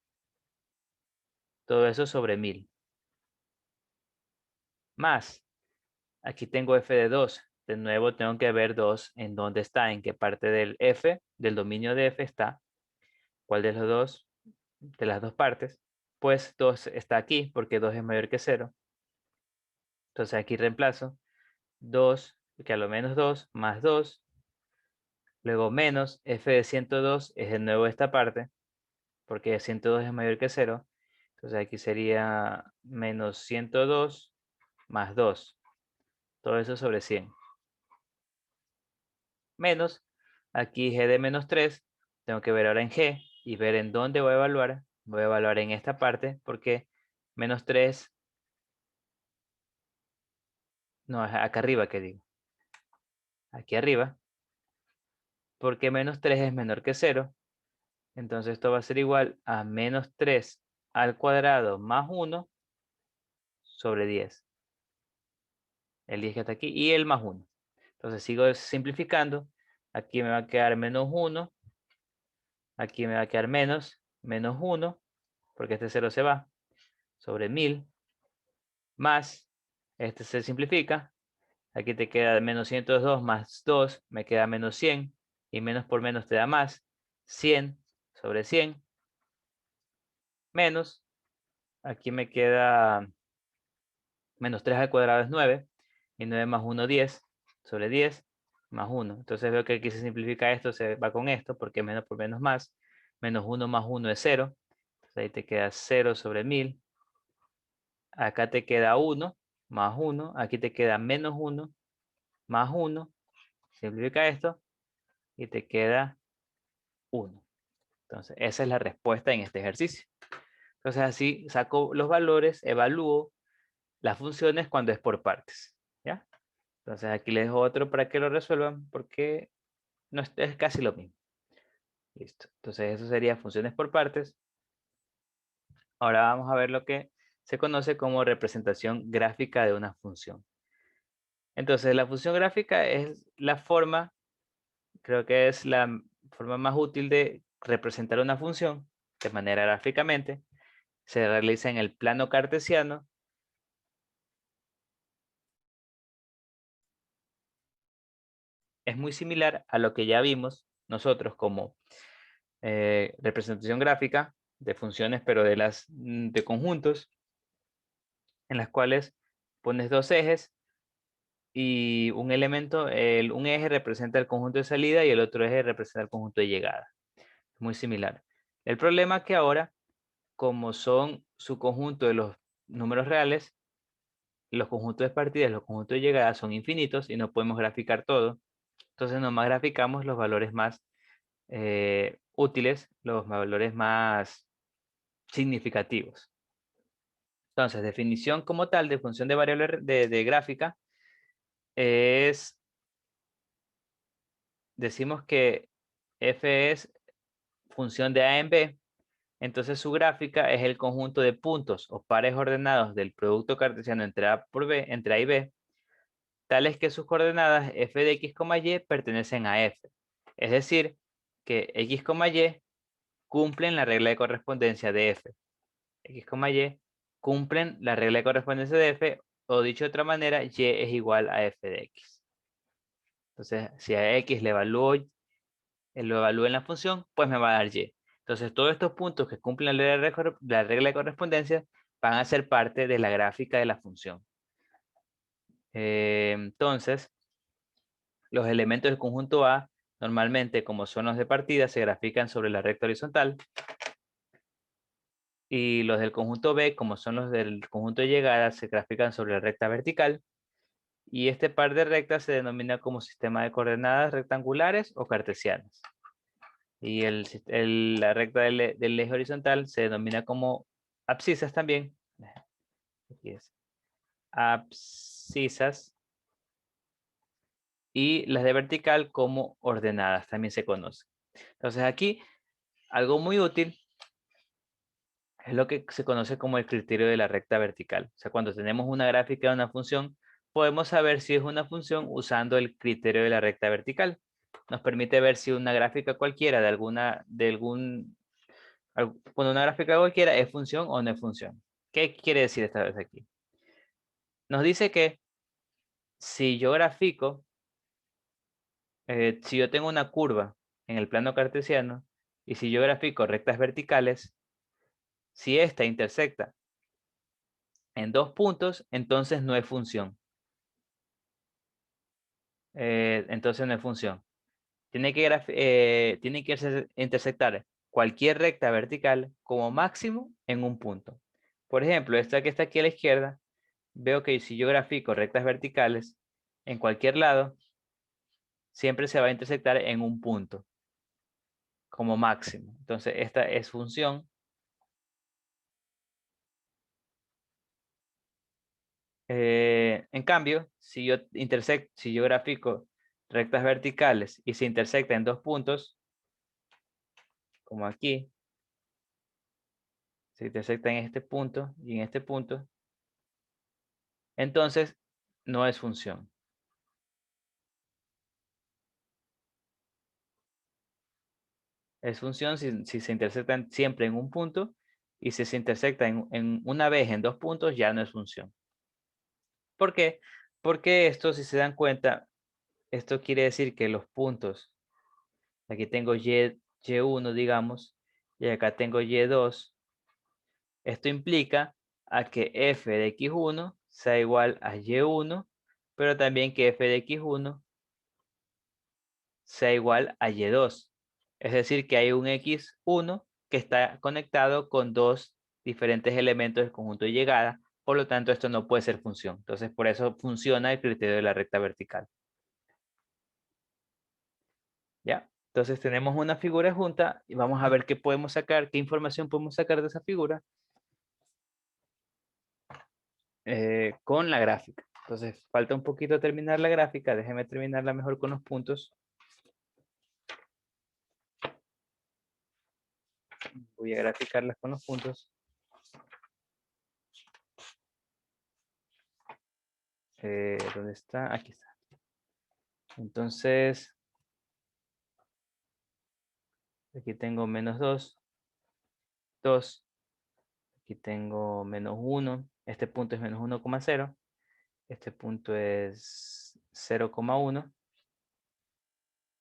Todo eso sobre 1000. Más, aquí tengo f de 2. De nuevo tengo que ver 2 en dónde está, en qué parte del f, del dominio de f está. ¿Cuál de los dos, de las dos partes? Pues 2 está aquí porque 2 es mayor que 0. Entonces aquí reemplazo 2, que a lo menos 2, más 2. Luego menos f de 102 es de nuevo esta parte, porque 102 es mayor que 0. Entonces aquí sería menos 102 más 2. Todo eso sobre 100. Menos, aquí g de menos 3. Tengo que ver ahora en g y ver en dónde voy a evaluar. Voy a evaluar en esta parte porque menos 3, no, acá arriba que digo. Aquí arriba, porque menos 3 es menor que 0. Entonces esto va a ser igual a menos 3 al cuadrado más 1 sobre 10. el 10 que está aquí, y el más 1. Entonces sigo simplificando. Aquí me va a quedar menos 1. Aquí me va a quedar menos 1, porque este 0 se va, sobre 1000, más, este se simplifica. Aquí te queda menos 102 más 2, me queda menos 100, y menos por menos te da más, 100 sobre 100, menos, aquí me queda menos 3 al cuadrado es 9, y 9 más 1, 10, sobre 10, más 1. Entonces veo que aquí se simplifica esto, se va con esto, porque menos por menos más, menos 1 más 1 es 0, entonces ahí te queda 0 sobre 1000, acá te queda 1, más 1, aquí te queda menos 1, más 1, simplifica esto, y te queda 1. Entonces, esa es la respuesta en este ejercicio. Entonces, así saco los valores, evalúo las funciones cuando es por partes. ¿Ya? Entonces, aquí les dejo otro para que lo resuelvan porque no es casi lo mismo. Listo. Entonces, eso sería funciones por partes. Ahora vamos a ver lo que se conoce como representación gráfica de una función. Entonces, la función gráfica es la forma, creo que es la forma más útil de representar una función de manera gráficamente. Se realiza en el plano cartesiano. Es muy similar a lo que ya vimos nosotros como representación gráfica de funciones, pero de conjuntos, en las cuales pones dos ejes y un elemento, un eje representa el conjunto de salida y el otro eje representa el conjunto de llegada. Muy similar. El problema es que ahora, como son su conjunto de los números reales, los conjuntos de partida y los conjuntos de llegada son infinitos y no podemos graficar todo. Entonces nomás graficamos los valores más útiles, los valores más significativos. Entonces, definición como tal de función de variable de gráfica es, decimos que f es función de a en b, entonces su gráfica es el conjunto de puntos o pares ordenados del producto cartesiano entre a por b, entre a y b, tales que sus coordenadas f de x, y pertenecen a f. Es decir, que x, y cumplen la regla de correspondencia de f. X, y cumplen la regla de correspondencia de f, o dicho de otra manera, y es igual a f de x. Entonces, si a x lo evalúo en la función, pues me va a dar y. Entonces, todos estos puntos que cumplen la regla de correspondencia van a ser parte de la gráfica de la función. Entonces, los elementos del conjunto A, normalmente como son los de partida, se grafican sobre la recta horizontal. Y los del conjunto B, como son los del conjunto de llegada, se grafican sobre la recta vertical. Y este par de rectas se denomina como sistema de coordenadas rectangulares o cartesianas. Y la recta del eje horizontal se denomina como abscisas también. Aquí es. Abscisas. Y las de vertical como ordenadas también se conocen. Entonces aquí, algo muy útil es lo que se conoce como el criterio de la recta vertical. O sea, cuando tenemos una gráfica de una función, podemos saber si es una función usando el criterio de la recta vertical. Nos permite ver si una gráfica cualquiera cuando una gráfica cualquiera es función o no es función. ¿Qué quiere decir esta vez aquí? Nos dice que si yo grafico, si yo tengo una curva en el plano cartesiano y si yo grafico rectas verticales, si esta intersecta en dos puntos, entonces no es función. Entonces no es función. Tiene que intersectar cualquier recta vertical como máximo en un punto. Por ejemplo, esta que está aquí a la izquierda, veo que si yo grafico rectas verticales en cualquier lado, siempre se va a intersectar en un punto como máximo. Entonces esta es función. En cambio, si yo grafico rectas verticales y se intersecta en dos puntos, como aquí, se intersecta en este punto y en este punto, entonces no es función. Es función si se intersectan siempre en un punto, y si se intersecta en una vez en dos puntos, ya no es función. ¿Por qué? Porque esto, si se dan cuenta, esto quiere decir que los puntos, aquí tengo y1, digamos, y acá tengo y2. Esto implica a que f de x1 sea igual a y1, pero también que f de x1 sea igual a y2. Es decir, que hay un x1 que está conectado con dos diferentes elementos del conjunto de llegada. Por lo tanto, esto no puede ser función. Entonces, por eso funciona el criterio de la recta vertical. ¿Ya? Entonces, tenemos una figura junta y vamos a ver qué podemos sacar, qué información podemos sacar de esa figura con la gráfica. Entonces, falta un poquito terminar la gráfica. Déjeme terminarla mejor con los puntos. Voy a graficarlas con los puntos. ¿Dónde está? Aquí está. Entonces, aquí tengo menos 2, 2. Aquí tengo menos 1. Este punto es menos 1,0. Este punto es 0,1.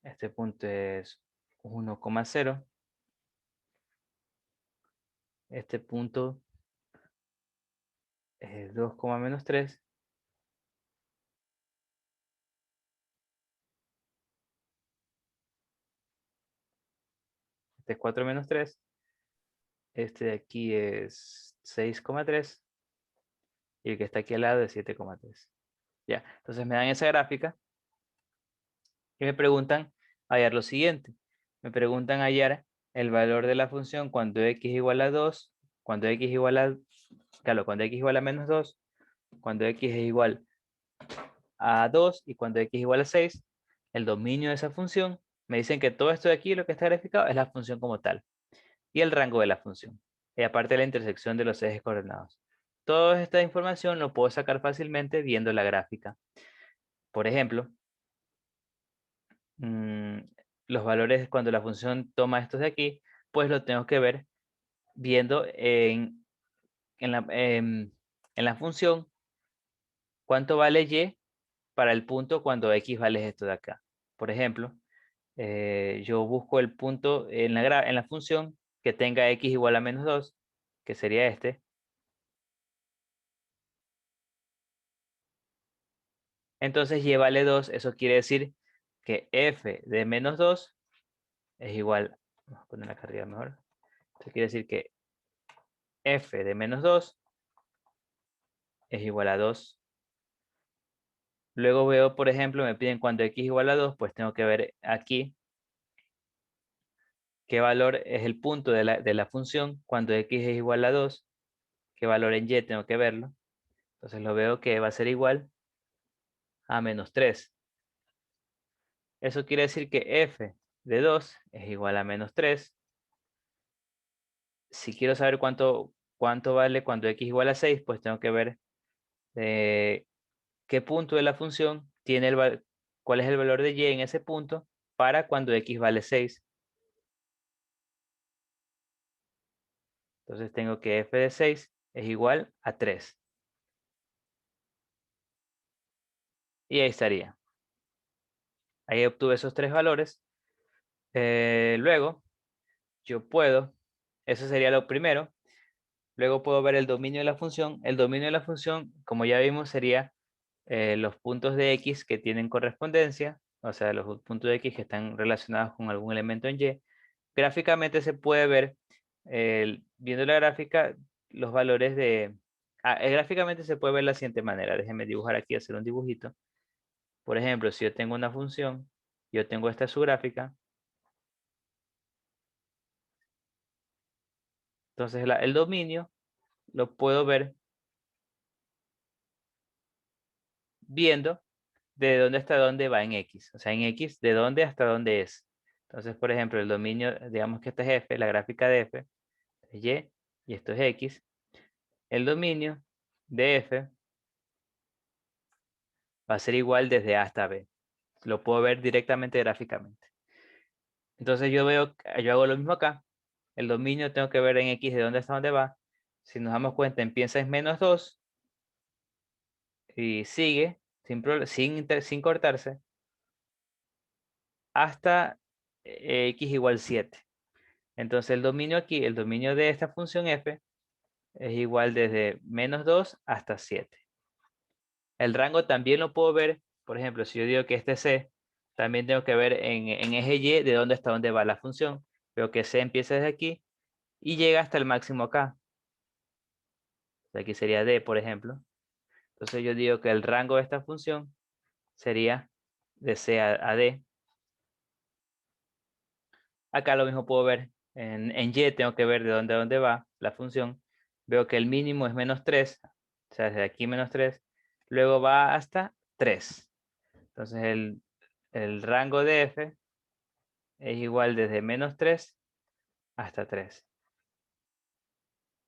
Este punto es 1,0. Este punto es 2,-3. Este es 4-3. Este de aquí es 6,3. Y el que está aquí al lado es 7,3. Ya, entonces me dan esa gráfica y me preguntan hallar lo siguiente. Me preguntan hallar el valor de la función cuando x igual a 2, cuando x igual a, claro, cuando x igual a menos 2, cuando x es igual a 2 y cuando x igual a 6, el dominio de esa función. Me dicen que todo esto de aquí, lo que está graficado, es la función como tal y el rango de la función, y aparte la intersección de los ejes coordenados. Toda esta información lo puedo sacar fácilmente viendo la gráfica. Por ejemplo, los valores cuando la función toma estos de aquí, pues lo tengo que ver viendo en la función cuánto vale y para el punto cuando x vale esto de acá. Por ejemplo, yo busco el punto en la función que tenga x igual a menos 2, que sería este. Entonces y vale 2, eso quiere decir que f de menos 2 es igual, vamos a poner acá arriba mejor, eso quiere decir que f de menos 2 es igual a 2. Luego veo, por ejemplo, me piden cuando x igual a 2, pues tengo que ver aquí qué valor es el punto de la función cuando x es igual a 2, qué valor en y tengo que verlo. Entonces lo veo que va a ser igual a menos 3. Eso quiere decir que f de 2 es igual a menos 3. Si quiero saber cuánto vale cuando x igual a 6, pues tengo que ver qué punto de la función tiene cuál es el valor de y en ese punto para cuando x vale 6. Entonces tengo que f de 6 es igual a 3. Y ahí estaría. Ahí obtuve esos tres valores. Luego, yo puedo, eso sería lo primero. Luego puedo ver el dominio de la función. El dominio de la función, como ya vimos, sería los puntos de x que tienen correspondencia, o sea, los puntos de x que están relacionados con algún elemento en y. Gráficamente se puede ver, viendo la gráfica, los valores de... gráficamente se puede ver de la siguiente manera. Déjenme dibujar aquí, hacer un dibujito. Por ejemplo, si yo tengo una función, yo tengo esta su gráfica. Entonces el dominio lo puedo ver viendo de dónde hasta dónde va en x. O sea, en x, de dónde hasta dónde es. Entonces, por ejemplo, el dominio, digamos que esta es f, la gráfica de f, es y esto es x. El dominio de f va a ser igual desde A hasta B. Lo puedo ver directamente gráficamente. Entonces yo hago lo mismo acá. El dominio tengo que ver en X de dónde hasta dónde va. Si nos damos cuenta, empieza en menos 2 y sigue sin cortarse hasta X igual 7. Entonces el dominio aquí, el dominio de esta función f, es igual desde menos 2 hasta 7. El rango también lo puedo ver, por ejemplo, si yo digo que este C, también tengo que ver en eje Y de dónde hasta dónde va la función. Veo que C empieza desde aquí y llega hasta el máximo acá. Aquí sería D, por ejemplo. Entonces yo digo que el rango de esta función sería de C a D. Acá lo mismo puedo ver. En Y tengo que ver de dónde a dónde va la función. Veo que el mínimo es menos 3. O sea, desde aquí menos 3. Luego va hasta 3. Entonces el rango de f es igual desde menos 3 hasta 3.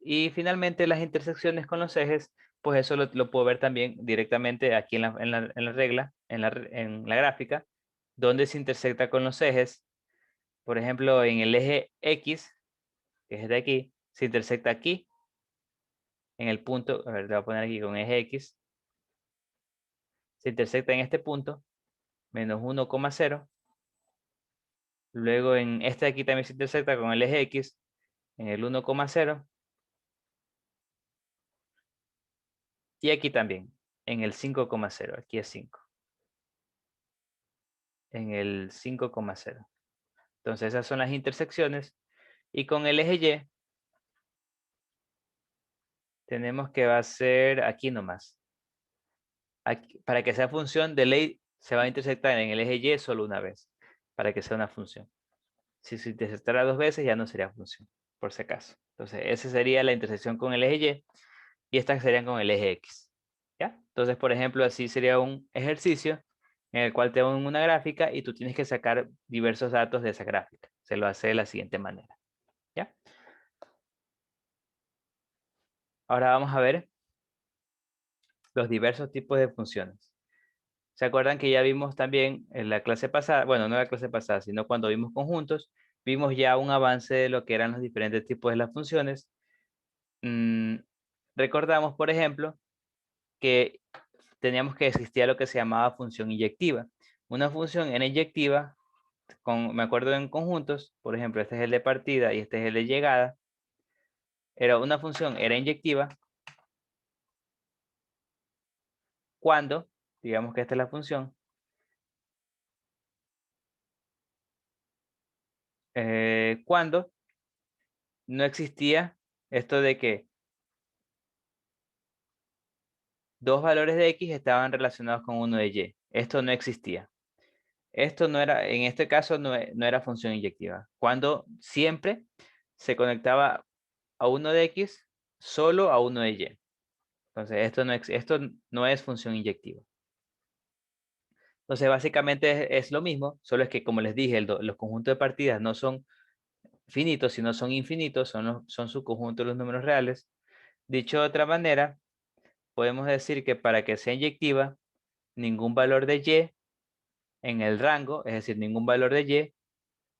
Y finalmente las intersecciones con los ejes, pues eso lo puedo ver también directamente aquí en la regla, en la gráfica, donde se intersecta con los ejes. Por ejemplo, en el eje X, que es de aquí, se intersecta aquí, en el punto, a ver, te voy a poner aquí con eje X, se intersecta en este punto, menos 1,0. Luego en este de aquí también se intersecta con el eje X, en el 1,0. Y aquí también, en el 5,0. Aquí es 5. En el 5,0. Entonces esas son las intersecciones. Y con el eje Y, tenemos que va a ser aquí nomás. Aquí, para que sea función de ley, se va a intersectar en el eje Y solo una vez. Para que sea una función. Si se intersectara 2 veces, ya no sería función, por si acaso. Entonces, esa sería la intersección con el eje Y. Y estas serían con el eje X. ¿Ya? Entonces, por ejemplo, así sería un ejercicio en el cual te dan una gráfica y tú tienes que sacar diversos datos de esa gráfica. Se lo hace de la siguiente manera. ¿Ya? Ahora vamos a ver los diversos tipos de funciones. ¿Se acuerdan que ya vimos también en la clase pasada? Bueno, no la clase pasada, sino cuando vimos conjuntos, vimos ya un avance de lo que eran los diferentes tipos de las funciones. Recordamos, por ejemplo, que teníamos que existir lo que se llamaba función inyectiva. Una función era inyectiva, me acuerdo en conjuntos, por ejemplo, este es el de partida y este es el de llegada. Una función era inyectiva cuando, digamos que esta es la función, cuando no existía esto de que dos valores de X estaban relacionados con uno de Y. Esto no existía. Esto no era, en este caso no era función inyectiva. Cuando siempre se conectaba a uno de X solo a uno de Y. Entonces esto no es función inyectiva. Entonces básicamente es lo mismo, solo es que como les dije, los conjuntos de partidas no son finitos, sino son infinitos, son su conjunto de los números reales. Dicho de otra manera, podemos decir que para que sea inyectiva, ningún valor de Y en el rango, es decir, ningún valor de Y,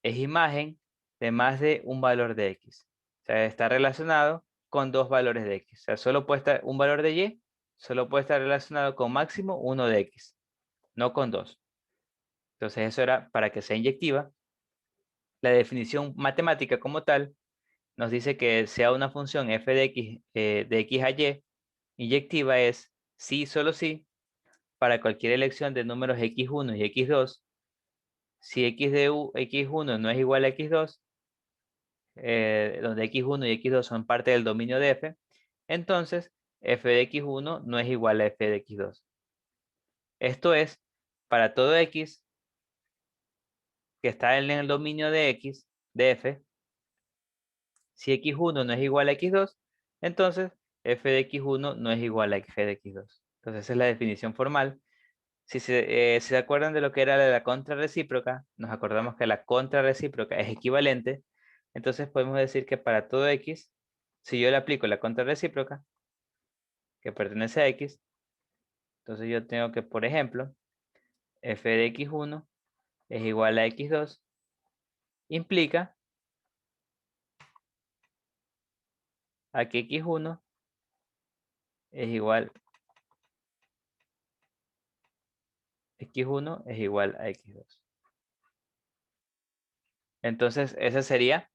es imagen de más de un valor de X. O sea, está relacionado con dos valores de X. O sea, solo puede estar un valor de Y, solo puede estar relacionado con máximo uno de X, no con dos. Entonces eso era para que sea inyectiva. La definición matemática como tal nos dice que sea una función f de x a y inyectiva es sí, solo sí, para cualquier elección de números x1 y x2. Si x de x1 no es igual a x2, donde x1 y x2 son parte del dominio de f, entonces f de x1 no es igual a f de x2. Esto es, para todo x que está en el dominio de x, de f, si x1 no es igual a x2, entonces f de x1 no es igual a f de x2. Entonces esa es la definición formal. Si se acuerdan de lo que era la contrarrecíproca, nos acordamos que la contrarrecíproca es equivalente. Entonces podemos decir que para todo x, si yo le aplico la contrarrecíproca, que pertenece a x, Entonces yo tengo que, por ejemplo, f de x1 es igual a x2, implica a que x1 es igual a x2. Entonces esa sería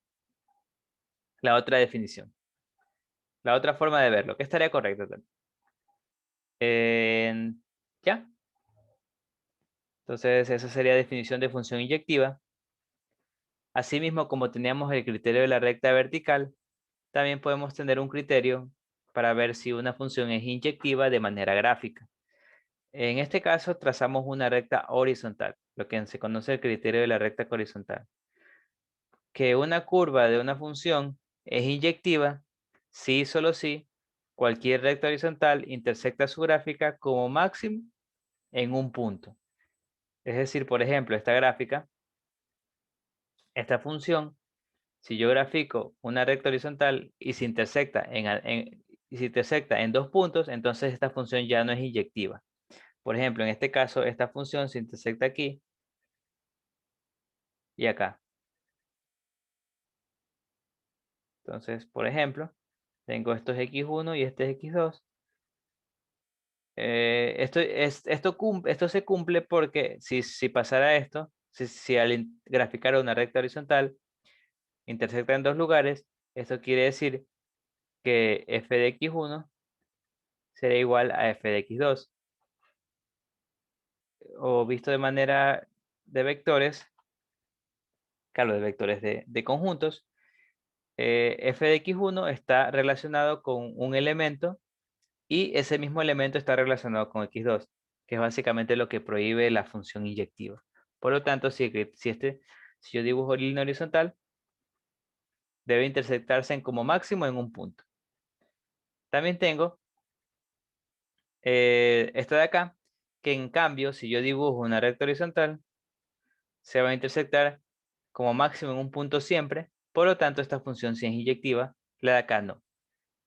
la otra definición. La otra forma de verlo, que estaría correcto también. ¿Ya? Entonces esa sería definición de función inyectiva. Asimismo, como teníamos el criterio de la recta vertical, también podemos tener un criterio para ver si una función es inyectiva de manera gráfica. En este caso, trazamos una recta horizontal, lo que se conoce el criterio de la recta horizontal. Que una curva de una función es inyectiva si y solo si cualquier recta horizontal intersecta su gráfica como máximo en un punto. Es decir, por ejemplo, esta gráfica, esta función, si yo grafico una recta horizontal y se intersecta en dos puntos, entonces esta función ya no es inyectiva. Por ejemplo, en este caso, esta función se intersecta aquí y acá. Entonces, por ejemplo, tengo estos x1 y este es x2. Esto se cumple porque si pasara esto, si al graficar una recta horizontal intersecta en dos lugares, esto quiere decir que f de x1 será igual a f de x2. O visto de manera de vectores, claro, de vectores de conjuntos, f de x1 está relacionado con un elemento y ese mismo elemento está relacionado con x2, que es básicamente lo que prohíbe la función inyectiva. Por lo tanto, si yo dibujo línea horizontal, debe intersectarse como máximo en un punto. También tengo esto de acá, que en cambio, si yo dibujo una recta horizontal, se va a intersectar como máximo en un punto siempre. Por lo tanto, esta función sí es inyectiva, la de acá no.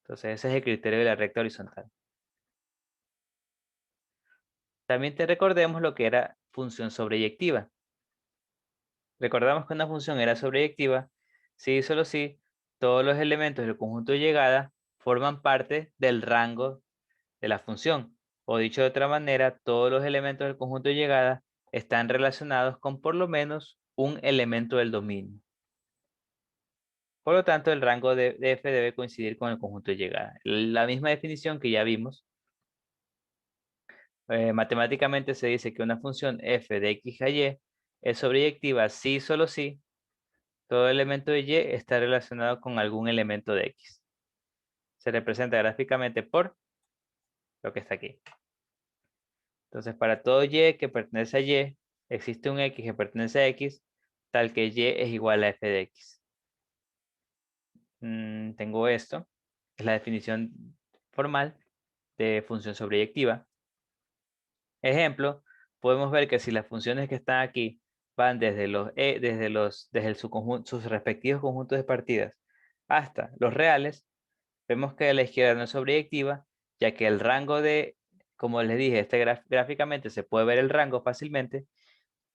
Entonces, ese es el criterio de la recta horizontal. También te recordemos lo que era función sobreyectiva. Recordamos que una función era sobreyectiva si y solo si todos los elementos del conjunto de llegada forman parte del rango de la función. O dicho de otra manera, todos los elementos del conjunto de llegada están relacionados con por lo menos un elemento del dominio. Por lo tanto, el rango de f debe coincidir con el conjunto de llegada. La misma definición que ya vimos. Matemáticamente se dice que una función f de x a y es sobreyectiva si y solo si todo elemento de y está relacionado con algún elemento de x. Se representa gráficamente por lo que está aquí. Entonces, para todo y que pertenece a y, existe un x que pertenece a x, tal que y es igual a f de x. Tengo esto, es la definición formal de función sobreyectiva. Ejemplo, podemos ver que si las funciones que están aquí van desde sus respectivos conjuntos de partidas hasta los reales, vemos que la izquierda no es sobreyectiva, ya que el rango como les dije, gráficamente se puede ver el rango fácilmente,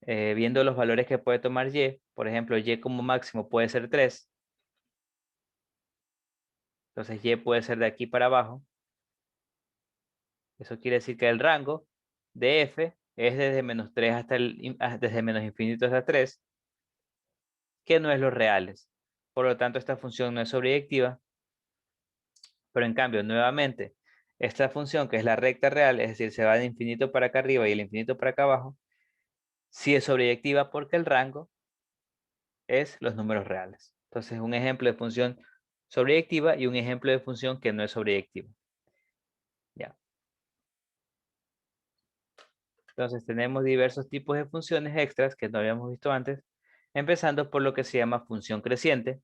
viendo los valores que puede tomar y. Por ejemplo, y como máximo puede ser 3. Entonces y puede ser de aquí para abajo. Eso quiere decir que el rango de f es desde -3 desde menos infinito hasta 3, que no es los reales. Por lo tanto, esta función no es sobreyectiva. Pero en cambio, nuevamente, esta función que es la recta real, es decir, se va de infinito para acá arriba y el infinito para acá abajo, sí es sobreyectiva porque el rango es los números reales. Entonces, un ejemplo de función sobreyectiva y un ejemplo de función que no es sobreyectiva. Ya. Entonces, tenemos diversos tipos de funciones extras que no habíamos visto antes, empezando por lo que se llama función creciente.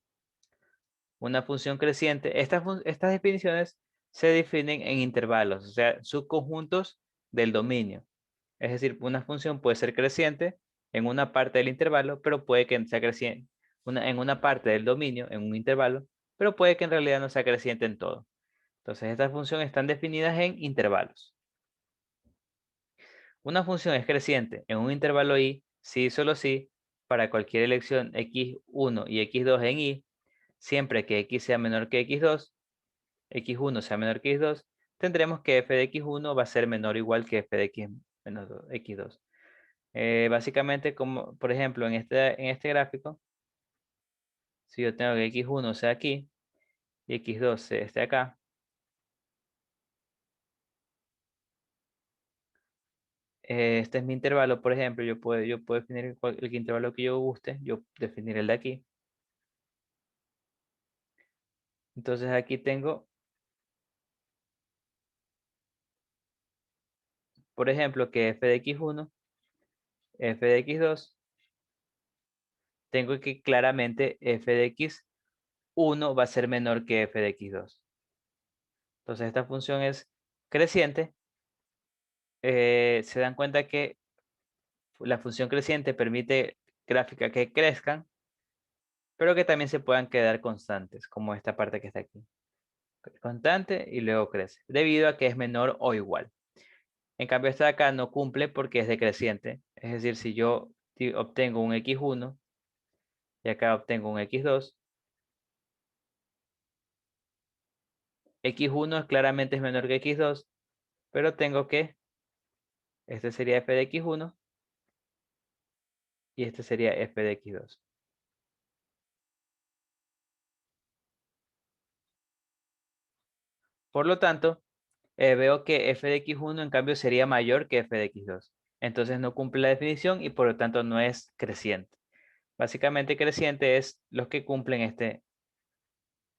Una función creciente, estas definiciones se definen en intervalos, o sea, subconjuntos del dominio. Es decir, una función puede ser creciente en una parte del intervalo, pero puede que sea creciente en una parte del dominio, en un intervalo, pero puede que en realidad no sea creciente en todo. Entonces, estas funciones están definidas en intervalos. Una función es creciente en un intervalo i si y solo si para cualquier elección x1 y x2 en i, siempre que x sea menor que x2, x1 sea menor que x2, tendremos que f de x1 va a ser menor o igual que f de x menos x2. Básicamente, como por ejemplo en este gráfico, si yo tengo que x1 sea aquí y x2 esté acá, este es mi intervalo, por ejemplo, yo puedo definir el intervalo que yo guste, yo definir el de aquí. Entonces aquí tengo, por ejemplo, que f de x1, f de x2, tengo que claramente f de x1 va a ser menor que f de x2. Entonces esta función es creciente. Se dan cuenta que la función creciente permite gráficas que crezcan, pero que también se puedan quedar constantes, como esta parte que está aquí. Constante y luego crece, debido a que es menor o igual. En cambio, esta de acá no cumple porque es decreciente. Es decir, si yo obtengo un x1 y acá obtengo un x2, x1 claramente es menor que x2, pero tengo que, este sería f de x1 y este sería f de x2. Por lo tanto, veo que f de x1 en cambio sería mayor que f de x2. Entonces no cumple la definición y por lo tanto no es creciente. Básicamente creciente es los que cumplen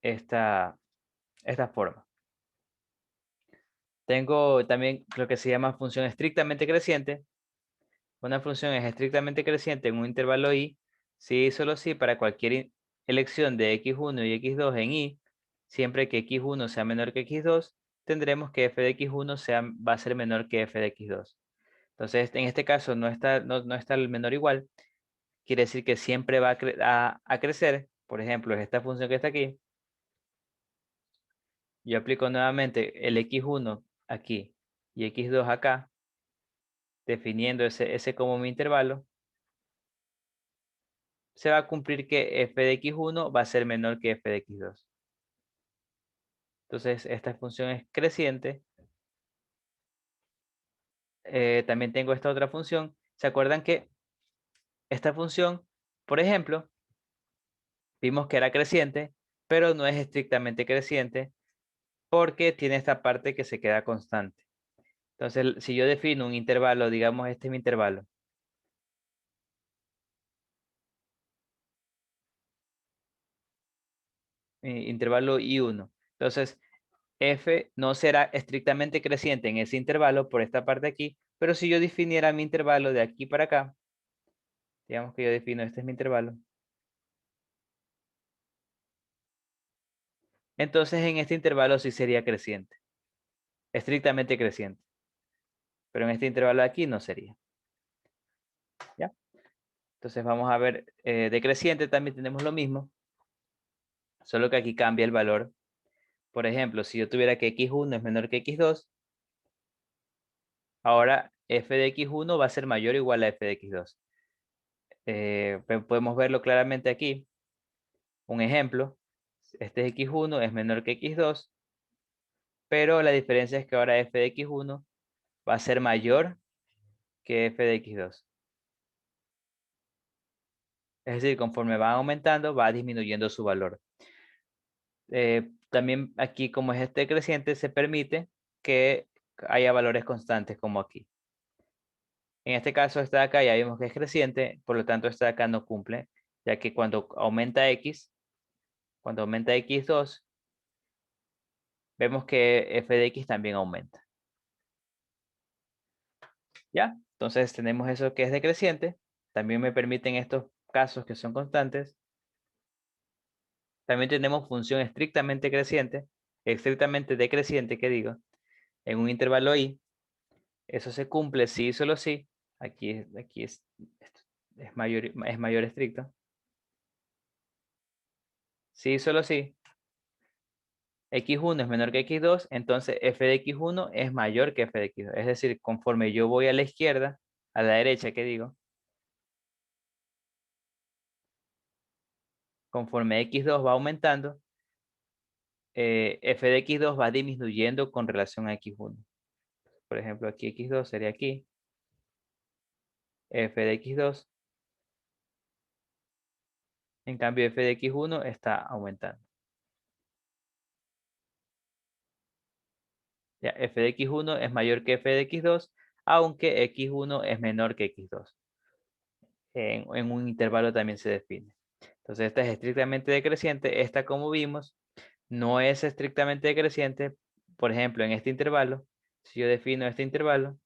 esta forma. Tengo también lo que se llama función estrictamente creciente. Una función es estrictamente creciente en un intervalo i si y solo si para cualquier elección de x1 y x2 en i, siempre que x1 sea menor que x2, tendremos que f de x1 va a ser menor que f de x2. Entonces, en este caso no está el menor igual. Quiere decir que siempre va a crecer. Por ejemplo, es esta función que está aquí. Yo aplico nuevamente el x1 aquí y x2 acá, definiendo ese como mi intervalo. Se va a cumplir que f de x1 va a ser menor que f de x2. Entonces, esta función es creciente. También tengo esta otra función. ¿Se acuerdan que esta función, por ejemplo, vimos que era creciente, pero no es estrictamente creciente porque tiene esta parte que se queda constante? Entonces, si yo defino un intervalo, digamos este es mi intervalo. Intervalo i1. Entonces, f no será estrictamente creciente en ese intervalo por esta parte aquí, pero si yo definiera mi intervalo de aquí para acá, digamos que yo defino este es mi intervalo. Entonces en este intervalo sí sería creciente, estrictamente creciente. Pero en este intervalo de aquí no sería. ¿Ya? Entonces vamos a ver, decreciente también tenemos lo mismo, solo que aquí cambia el valor. Por ejemplo, si yo tuviera que x1 es menor que x2, ahora f de x1 va a ser mayor o igual a f de x2. Podemos verlo claramente aquí. Un ejemplo, este x1 es menor que x2, pero la diferencia es que ahora f de x1 va a ser mayor que f de x2. Es decir, conforme van aumentando, va disminuyendo su valor. También aquí, como es este creciente, se permite que haya valores constantes como aquí. En este caso, esta de acá ya vimos que es creciente, por lo tanto, esta de acá no cumple, ya que cuando aumenta x2, vemos que f de x también aumenta. ¿Ya? Entonces tenemos eso que es decreciente. También me permiten estos casos que son constantes. También tenemos función estrictamente creciente, estrictamente decreciente, que digo, en un intervalo i. Eso se cumple si y solo si. Aquí es mayor estricto. Si y solo si x1 es menor que x2, entonces f de x1 es mayor que f de x2. Es decir, conforme yo voy a la izquierda, a la derecha, ¿qué digo? Conforme x2 va aumentando, f de x2 va disminuyendo con relación a x1. Por ejemplo, aquí x2 sería aquí. F de x2. En cambio, f de x1 está aumentando. Ya, f de x1 es mayor que f de x2, aunque x1 es menor que x2. En un intervalo también se define. Entonces, esta es estrictamente decreciente. Esta, como vimos, no es estrictamente decreciente. Por ejemplo, en este intervalo, si yo defino este intervalo,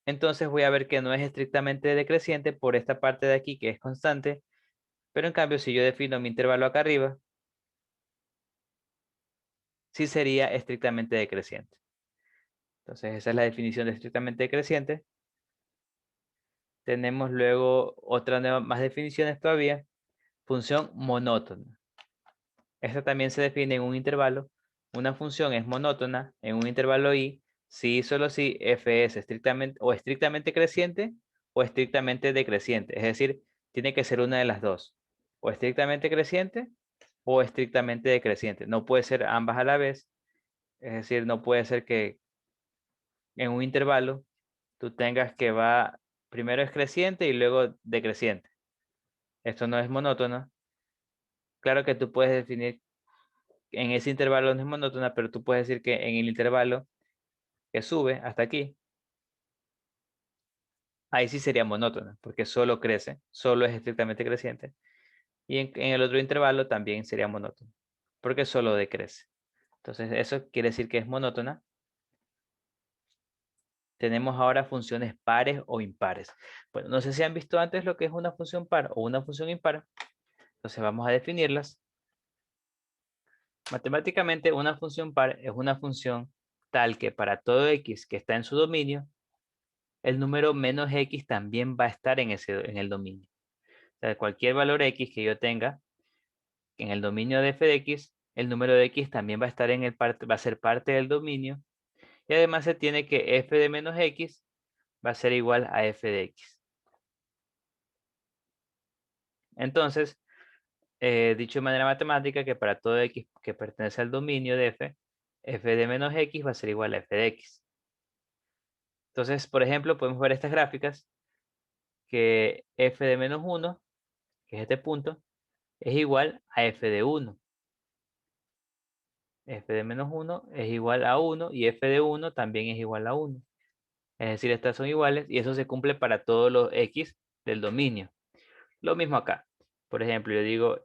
entonces voy a ver que no es estrictamente decreciente por esta parte de aquí que es constante. Pero en cambio, si yo defino mi intervalo acá arriba, sí sería estrictamente decreciente. Entonces, esa es la definición de estrictamente decreciente. Tenemos luego más definiciones todavía. Función monótona. Esta también se define en un intervalo. Una función es monótona en un intervalo i si y solo si f es estrictamente creciente o estrictamente decreciente. Es decir, tiene que ser una de las dos. O estrictamente creciente o estrictamente decreciente. No puede ser ambas a la vez. Es decir, no puede ser que en un intervalo tú tengas que va primero es creciente y luego decreciente. Esto no es monótono. Claro que tú puedes definir en ese intervalo no es monótona, pero tú puedes decir que en el intervalo que sube hasta aquí, ahí sí sería monótona, porque solo crece, solo es estrictamente creciente. Y en el otro intervalo también sería monótono, porque solo decrece. Entonces, eso quiere decir que es monótona. Tenemos ahora funciones pares o impares. Bueno, no sé si han visto antes lo que es una función par o una función impar. Entonces, vamos a definirlas. Matemáticamente, una función par es una función tal que para todo x que está en su dominio, el número menos x también va a estar en el dominio. O sea, cualquier valor x que yo tenga en el dominio de f de x, el número de x también va a estar va a ser parte del dominio. Y además se tiene que f de menos x va a ser igual a f de x. Entonces, dicho de manera matemática, que para todo x que pertenece al dominio de f, f de menos x va a ser igual a f de x. Entonces, por ejemplo, podemos ver estas gráficas que f de menos 1, que es este punto, es igual a f de 1. F de menos 1 es igual a 1 y f de 1 también es igual a 1. Es decir, estas son iguales y eso se cumple para todos los x del dominio. Lo mismo acá. Por ejemplo, yo digo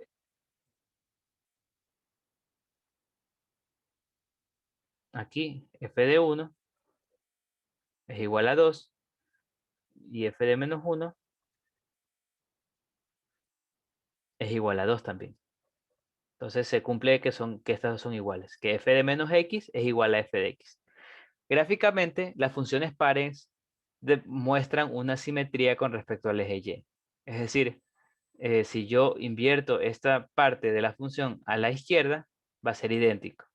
aquí f de 1 es igual a 2 y f de menos 1 es igual a 2 también. Entonces se cumple que estas dos son iguales, que f de menos x es igual a f de x. Gráficamente, las funciones pares muestran una simetría con respecto al eje y. Es decir, si yo invierto esta parte de la función a la izquierda, va a ser idéntico.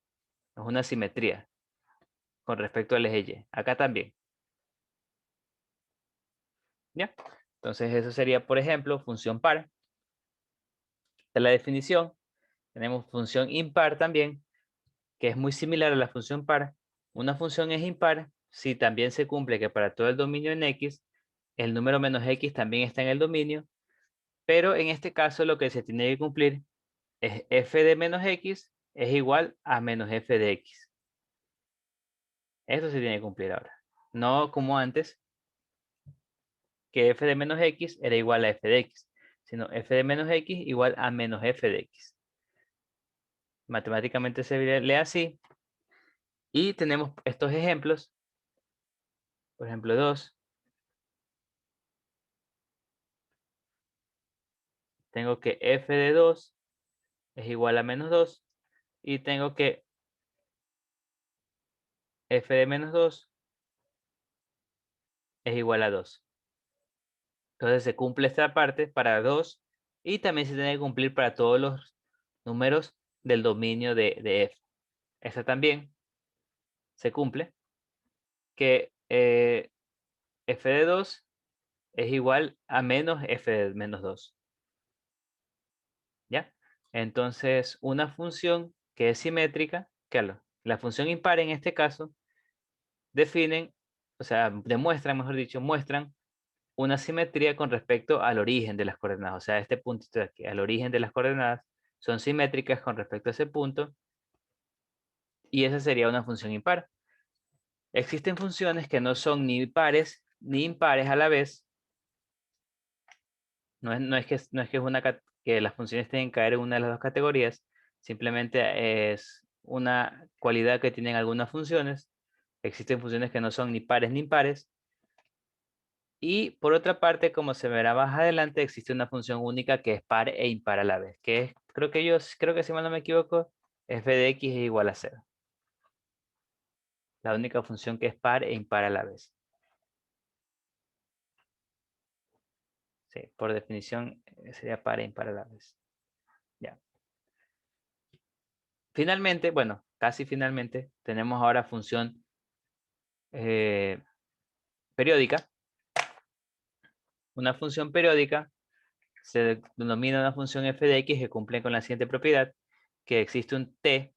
Es una simetría con respecto al eje y. Acá también. ¿Ya? Entonces eso sería, por ejemplo, función par. De la definición, tenemos función impar también, que es muy similar a la función par. Una función es impar si también se cumple que para todo el dominio en x, el número menos x también está en el dominio, pero en este caso lo que se tiene que cumplir es f de menos x es igual a menos f de x. Esto se tiene que cumplir ahora. No como antes, que f de menos x era igual a f de x, sino f de menos x igual a menos f de x. Matemáticamente se lee así. Y tenemos estos ejemplos. Por ejemplo, 2. Tengo que f de 2 es igual a menos 2. Y tengo que f de menos 2 es igual a 2. Entonces se cumple esta parte para 2 y también se tiene que cumplir para todos números del dominio de F. Esta también se cumple, que f de 2 es igual a menos f de menos 2. ¿Ya? Entonces, una función que es simétrica, que la función impar en este caso, definen, o sea, demuestran, mejor dicho, muestran una simetría con respecto al origen de las coordenadas. O sea, este puntito de aquí, al origen de las coordenadas, son simétricas con respecto a ese punto, y esa sería una función impar. Existen funciones que no son ni pares ni impares a la vez. No es que que las funciones tienen que caer en una de las dos categorías, simplemente es una cualidad que tienen algunas funciones. Existen funciones que no son ni pares ni impares. Y por otra parte, como se verá más adelante, existe una función única que es par e impar a la vez, que es, creo que si mal no me equivoco, f de x es igual a 0. La única función que es par e impar a la vez. Sí, por definición sería par e impar a la vez. Ya. Finalmente, bueno, casi finalmente, tenemos ahora función periódica. Una función periódica se denomina una función f de x que cumple con la siguiente propiedad, que existe un t,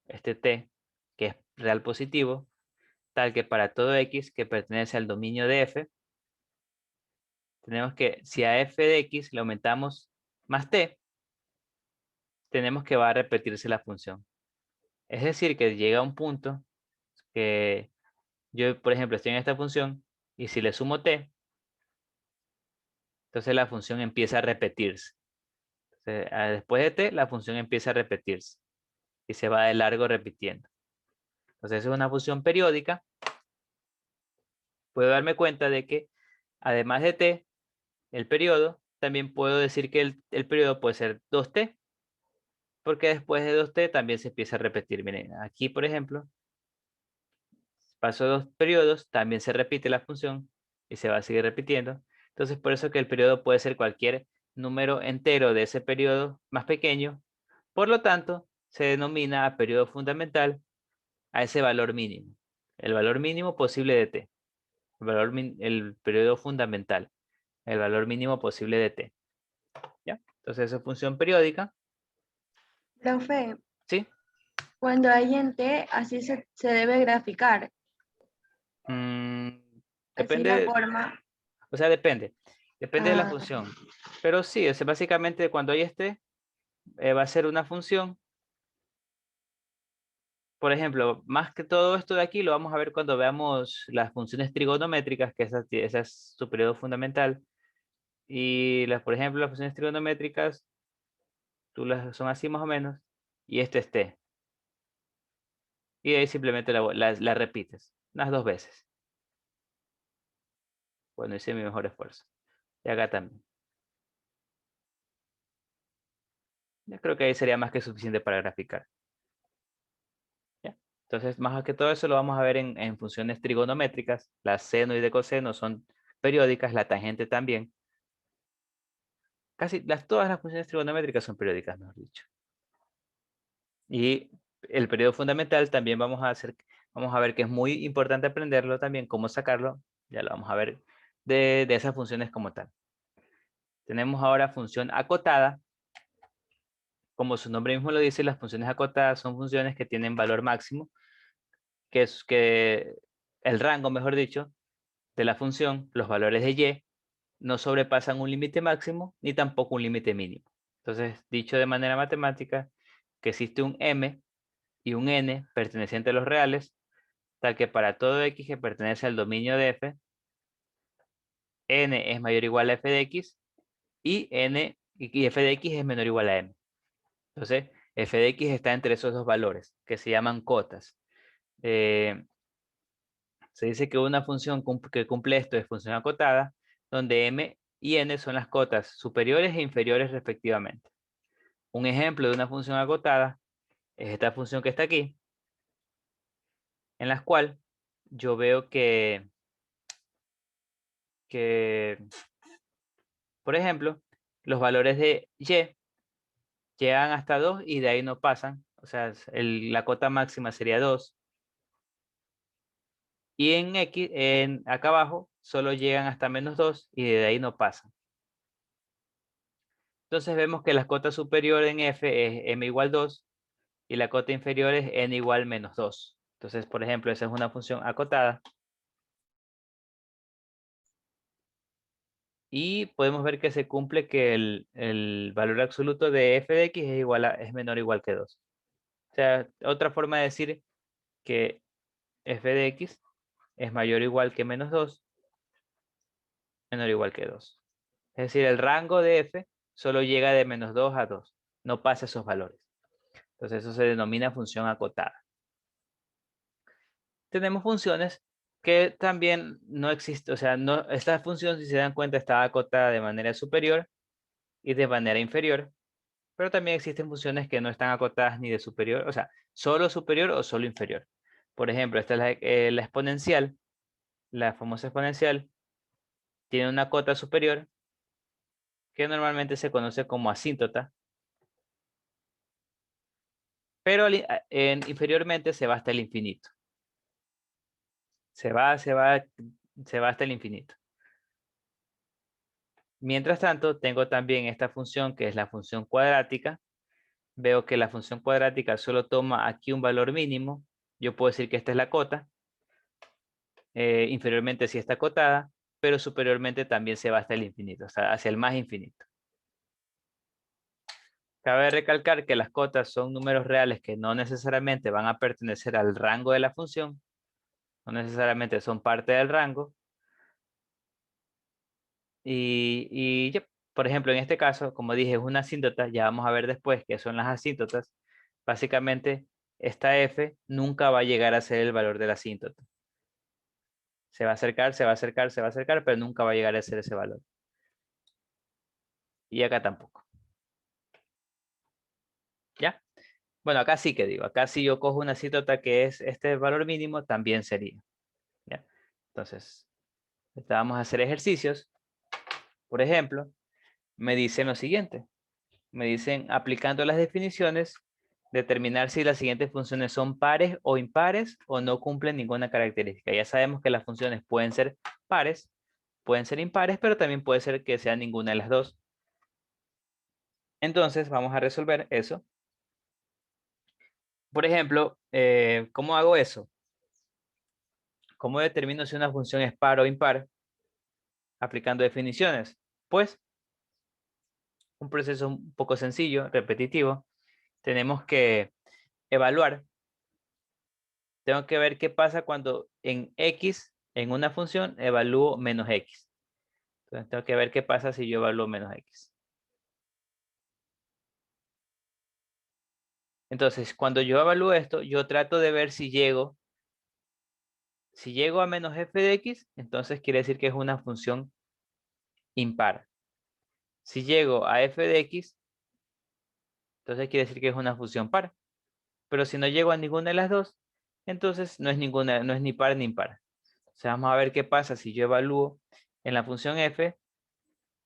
este t, que es real positivo, tal que para todo x que pertenece al dominio de f, tenemos que, si a f de x le aumentamos más t, tenemos que va a repetirse la función. Es decir, que llega a un punto que yo, por ejemplo, estoy en esta función y si le sumo t, entonces la función empieza a repetirse. Entonces, después de t, la función empieza a repetirse y se va de largo repitiendo. Entonces, es una función periódica. Puedo darme cuenta de que, además de t, el periodo, también puedo decir que el periodo puede ser 2t, porque después de 2t también se empieza a repetir. Miren, aquí, por ejemplo, paso 2 periodos, también se repite la función y se va a seguir repitiendo. Entonces, por eso que el periodo puede ser cualquier número entero de ese periodo más pequeño. Por lo tanto, se denomina a periodo fundamental a ese valor mínimo. El valor mínimo posible de t. El periodo fundamental. El valor mínimo posible de t. ¿Ya? Entonces, eso es función periódica. Profe, ¿Sí? cuando hay en T, así se debe graficar. Mm, Así la depende, forma. o sea, depende. Depende de la Ah, función. Pero sí, o sea, básicamente cuando hay va a ser una función. Por ejemplo, más que todo esto de aquí lo vamos a ver cuando veamos las funciones trigonométricas, que esa es su periodo fundamental. Y por ejemplo, las funciones trigonométricas, son así más o menos, y este es t. Y ahí simplemente la repites, unas 2 veces. Bueno, hice mi mejor esfuerzo. Y acá también. Yo creo que ahí sería más que suficiente para graficar. ¿Ya? Entonces, más que todo eso lo vamos a ver en funciones trigonométricas. La seno y de coseno son periódicas, la tangente también. Todas las funciones trigonométricas son periódicas, mejor dicho. Y el periodo fundamental también vamos a ver que es muy importante aprenderlo también, cómo sacarlo. Ya lo vamos a ver de esas funciones como tal. Tenemos ahora función acotada. Como su nombre mismo lo dice, las funciones acotadas son funciones que tienen valor máximo, que es que el rango, mejor dicho, de la función, los valores de y, no sobrepasan un límite máximo ni tampoco un límite mínimo. Entonces, dicho de manera matemática, que existe un m y un n perteneciente a los reales, tal que para todo x que pertenece al dominio de f, n es mayor o igual a f de x y f de x es menor o igual a m. Entonces, f de x está entre esos dos valores, que se llaman cotas. Se dice que una función que cumple esto es función acotada, donde m y n son las cotas superiores e inferiores respectivamente. Un ejemplo de una función acotada es esta función que está aquí, en la cual yo veo que, por ejemplo, los valores de y llegan hasta 2 y de ahí no pasan. O sea, la cota máxima sería 2. Y en X, acá abajo, solo llegan hasta -2 y de ahí no pasan. Entonces vemos que la cota superior en F es m igual 2 y la cota inferior es n igual -2. Entonces, por ejemplo, esa es una función acotada. Y podemos ver que se cumple que el valor absoluto de f de x es menor o igual que 2. O sea, otra forma de decir que f de x es mayor o igual que -2, menor o igual que 2. Es decir, el rango de f solo llega de -2 a 2, no pasa esos valores. Entonces eso se denomina función acotada. Tenemos funciones que también no existen, o sea, no, esta función, si se dan cuenta, está acotada de manera superior y de manera inferior, pero también existen funciones que no están acotadas ni de superior, o sea, solo superior o solo inferior. Por ejemplo, esta es la exponencial, la famosa exponencial, tiene una cota superior que normalmente se conoce como asíntota, pero inferiormente se va hasta el infinito. Se va hasta el infinito. Mientras tanto, tengo también esta función que es la función cuadrática. Veo que la función cuadrática solo toma aquí un valor mínimo. Yo puedo decir que esta es la cota. Inferiormente sí está acotada, pero superiormente también se va hasta el infinito, o sea, hacia el más infinito. Cabe recalcar que las cotas son números reales que no necesariamente van a pertenecer al rango de la función, no necesariamente son parte del rango. Por ejemplo, en este caso, como dije, es una asíntota, ya vamos a ver después qué son las asíntotas. Básicamente, esta f nunca va a llegar a ser el valor de la asíntota. Se va a acercar, se va a acercar, se va a acercar, pero nunca va a llegar a ser ese valor. Y acá tampoco. ¿Ya? Bueno, acá sí que digo, acá si yo cojo una asíntota que es este valor mínimo, también sería. ¿Ya? Entonces, vamos a hacer ejercicios. Por ejemplo, me dicen lo siguiente. Me dicen, aplicando las definiciones, determinar si las siguientes funciones son pares o impares o no cumplen ninguna característica. Ya sabemos que las funciones pueden ser pares, pueden ser impares, pero también puede ser que sea ninguna de las dos. Entonces, vamos a resolver eso. Por ejemplo, ¿cómo hago eso? ¿Cómo determino si una función es par o impar? Aplicando definiciones. Pues, un proceso un poco sencillo, repetitivo. Tenemos que evaluar. Tengo que ver qué pasa cuando en x, en una función, evalúo menos x. Entonces, tengo que ver qué pasa si yo evalúo menos x. Entonces, cuando yo evalúo esto, yo trato de ver si llego. Si llego a menos f de x, entonces quiere decir que es una función impar. Si llego a f de x, entonces quiere decir que es una función par. Pero si no llego a ninguna de las dos, entonces no es ninguna, no es ni par ni impar. O sea, vamos a ver qué pasa si yo evalúo en la función f,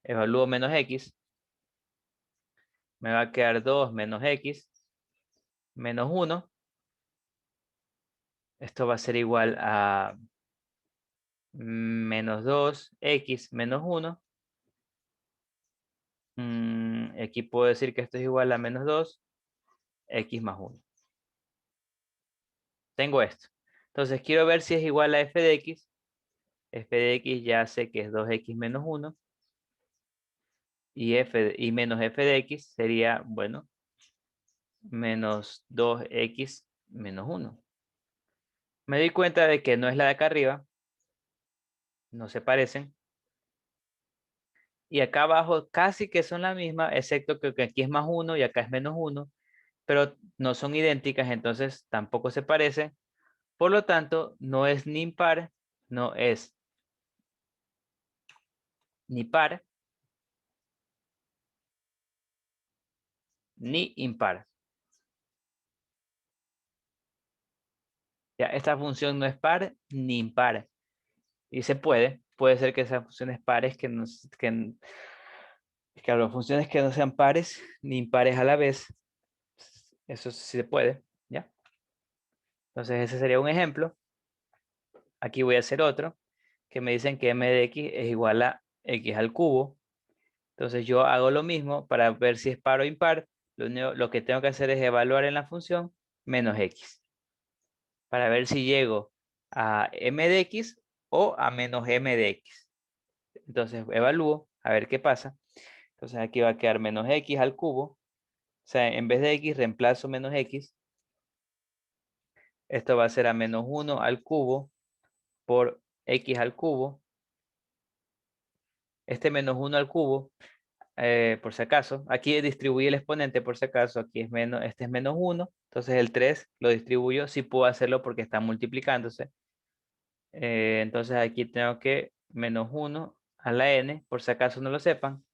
evalúo menos x, me va a quedar 2 menos x, menos 1. Esto va a ser igual a menos 2x menos 1. Aquí puedo decir que esto es igual a menos 2x más 1. Tengo esto. Entonces quiero ver si es igual a f de x. F de x ya sé que es 2x menos 1. Y menos f de x sería, bueno, menos 2x menos 1. Me di cuenta de que no es la de acá arriba. No se parecen. Y acá abajo casi que son la misma, excepto que aquí es más 1 y acá es menos 1. Pero no son idénticas, entonces tampoco se parecen. Por lo tanto, no es ni impar, no es ni par, ni impar. Ya, esta función no es par ni impar. Y puede ser que sean funciones pares que Claro, funciones que no sean pares ni impares a la vez, eso sí se puede, ¿ya? Entonces ese sería un ejemplo. Aquí voy a hacer otro, que me dicen que m de x es igual a x al cubo. Entonces yo hago lo mismo para ver si es par o impar. Lo que tengo que hacer es evaluar en la función menos x, para ver si llego a m de x o a menos m de x. Entonces evalúo a ver qué pasa. Entonces aquí va a quedar menos x al cubo. O sea, en vez de x reemplazo menos x. Esto va a ser a menos 1 al cubo por x al cubo. Este menos 1 al cubo, por si acaso, aquí distribuí el exponente por si acaso, aquí es menos, este es menos 1, entonces el 3 lo distribuyo, sí puedo hacerlo porque está multiplicándose. Entonces aquí tengo que menos 1 a la n, por si acaso no lo sepan.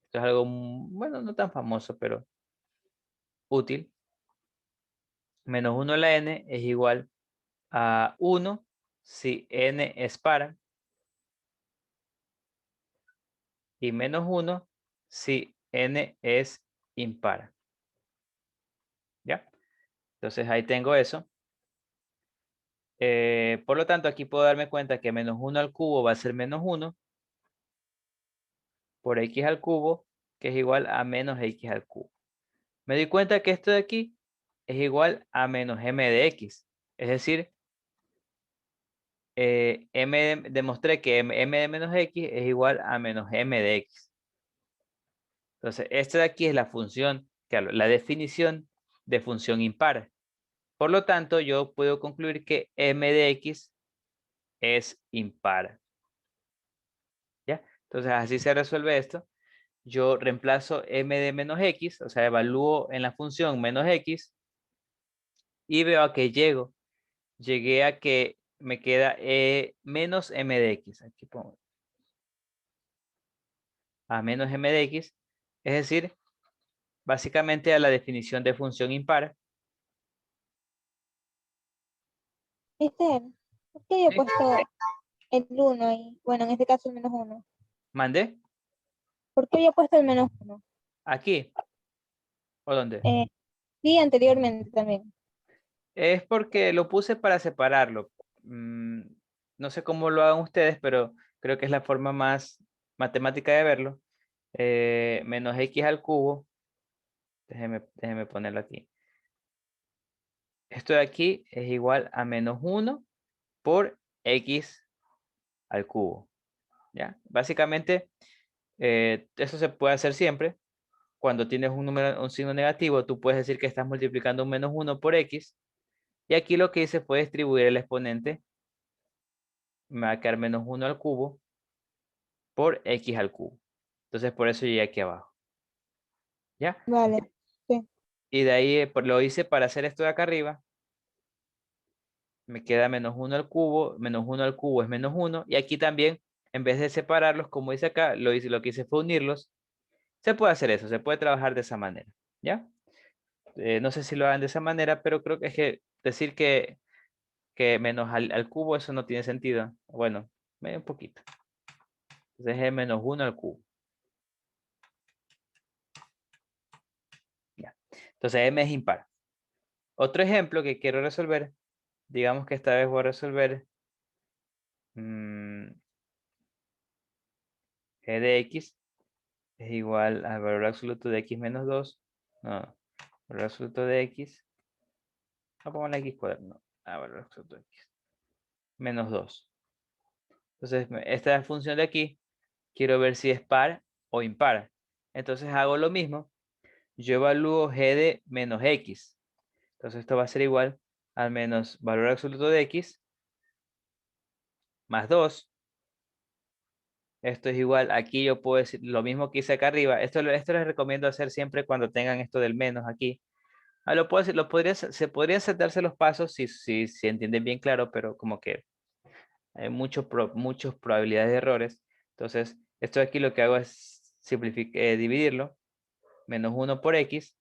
Esto es algo, bueno, no tan famoso, pero útil. Menos 1 a la n es igual a 1 si n es par. Y menos 1 si n es impar. ¿Ya? Entonces ahí tengo eso. Por lo tanto, aquí puedo darme cuenta que menos 1 al cubo va a ser menos 1 por x al cubo, que es igual a menos x al cubo. Me doy cuenta que esto de aquí es igual a menos m de x. Es decir, demostré que m de menos x es igual a menos m de x. Entonces, esta de aquí es la función, claro, la definición de función impar. Por lo tanto, yo puedo concluir que m de x es impar. ¿Ya? Entonces, así se resuelve esto. Yo reemplazo m de menos x, o sea, evalúo en la función menos x y veo a que llegué a que me queda menos m de x. Aquí pongo a menos m de x, es decir, básicamente a la definición de función impar. Mister, ¿por qué yo he ¿Sí? puesto el 1 y, bueno, en este caso el menos 1? ¿Mandé? ¿Por qué había puesto el menos 1? ¿Aquí? ¿O dónde? Sí, anteriormente también. Es porque lo puse para separarlo. No sé cómo lo hagan ustedes, pero creo que es la forma más matemática de verlo. Menos x al cubo. Déjeme ponerlo aquí. Esto de aquí es igual a menos 1 por x al cubo. ¿Ya? Básicamente, eso se puede hacer siempre. Cuando tienes un signo negativo, tú puedes decir que estás multiplicando un menos 1 por x. Y aquí lo que hice fue distribuir el exponente. Me va a quedar menos 1 al cubo por x al cubo. Entonces por eso llegué aquí abajo. ¿Ya? Vale. Sí. Y de ahí lo hice para hacer esto de acá arriba. Me queda menos 1 al cubo. Menos 1 al cubo es menos 1. Y aquí también, en vez de separarlos, como dice acá, lo que hice fue unirlos. Se puede hacer eso, se puede trabajar de esa manera. ¿Ya? No sé si lo hagan de esa manera, pero creo que es que decir que menos al cubo, eso no tiene sentido. Bueno, medio un poquito. Entonces es menos 1 al cubo. ¿Ya? Entonces m es impar. Otro ejemplo que quiero resolver, digamos que esta vez voy a resolver g de x es igual al valor absoluto de x menos 2. No, valor absoluto de x. No pongo la x cuadrada, no. Valor absoluto de x. Menos 2. Entonces, esta función de aquí, quiero ver si es par o impar. Entonces hago lo mismo. Yo evalúo g de menos x. Entonces esto va a ser igual al menos valor absoluto de x más 2. Esto es igual, aquí yo puedo decir lo mismo que hice acá arriba. Esto les recomiendo hacer siempre cuando tengan esto del menos aquí. Lo puedo decir, se podrían saltarse los pasos si entienden bien claro, pero como que hay muchas probabilidades de errores. Entonces, esto de aquí lo que hago es dividirlo. Menos 1 por x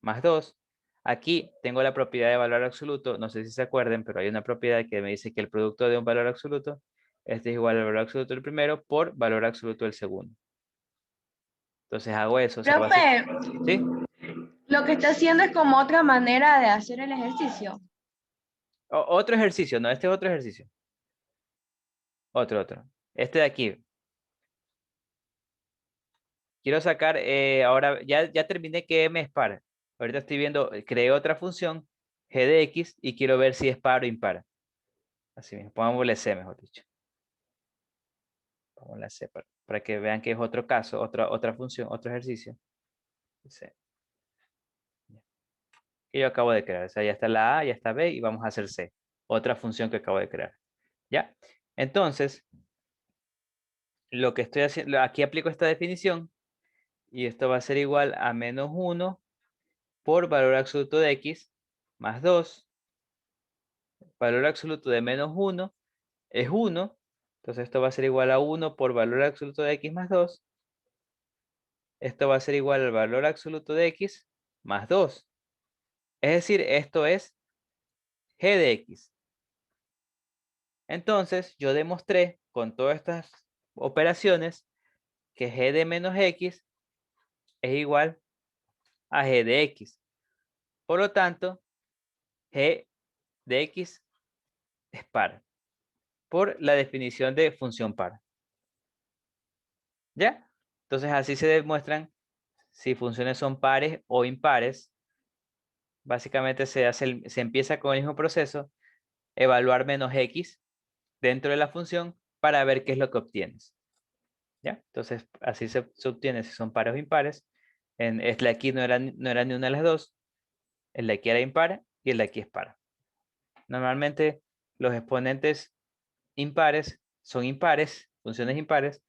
más 2. Aquí tengo la propiedad de valor absoluto. No sé si se acuerden, pero hay una propiedad que me dice que el producto de un valor absoluto, este es igual al valor absoluto del primero por valor absoluto del segundo. Entonces hago eso. Observa, Profe, ¿sí? lo que está haciendo es como otra manera de hacer el ejercicio. Otro ejercicio, no, este es otro ejercicio. Otro. Este de aquí. Quiero sacar, ahora ya terminé que M es par. Ahorita estoy viendo, creé otra función, g de x, y quiero ver si es par o impar. Así mismo, pongámosle C, mejor dicho. Pongámosle C para que vean que es otro caso, otra función, otro ejercicio. C. Que yo acabo de crear. O sea, ya está la A, ya está B, y vamos a hacer C. Otra función que acabo de crear. ¿Ya? Entonces, lo que estoy haciendo, aquí aplico esta definición, y esto va a ser igual a menos 1 por valor absoluto de x más 2. Valor absoluto de menos 1 es 1. Entonces esto va a ser igual a 1 por valor absoluto de x más 2. Esto va a ser igual al valor absoluto de x más 2. Es decir, esto es g de x. Entonces yo demostré con todas estas operaciones que g de menos x es igual a g de x. Por lo tanto, g de x es par, por la definición de función par. ¿Ya? Entonces así se demuestran si funciones son pares o impares. Básicamente se empieza con el mismo proceso, evaluar menos x dentro de la función para ver qué es lo que obtienes. ¿Ya? Entonces así se obtiene si son pares o impares. El de aquí no era ni una de las dos, el de aquí era impar y el de aquí es par. Normalmente los exponentes impares son impares, funciones impares,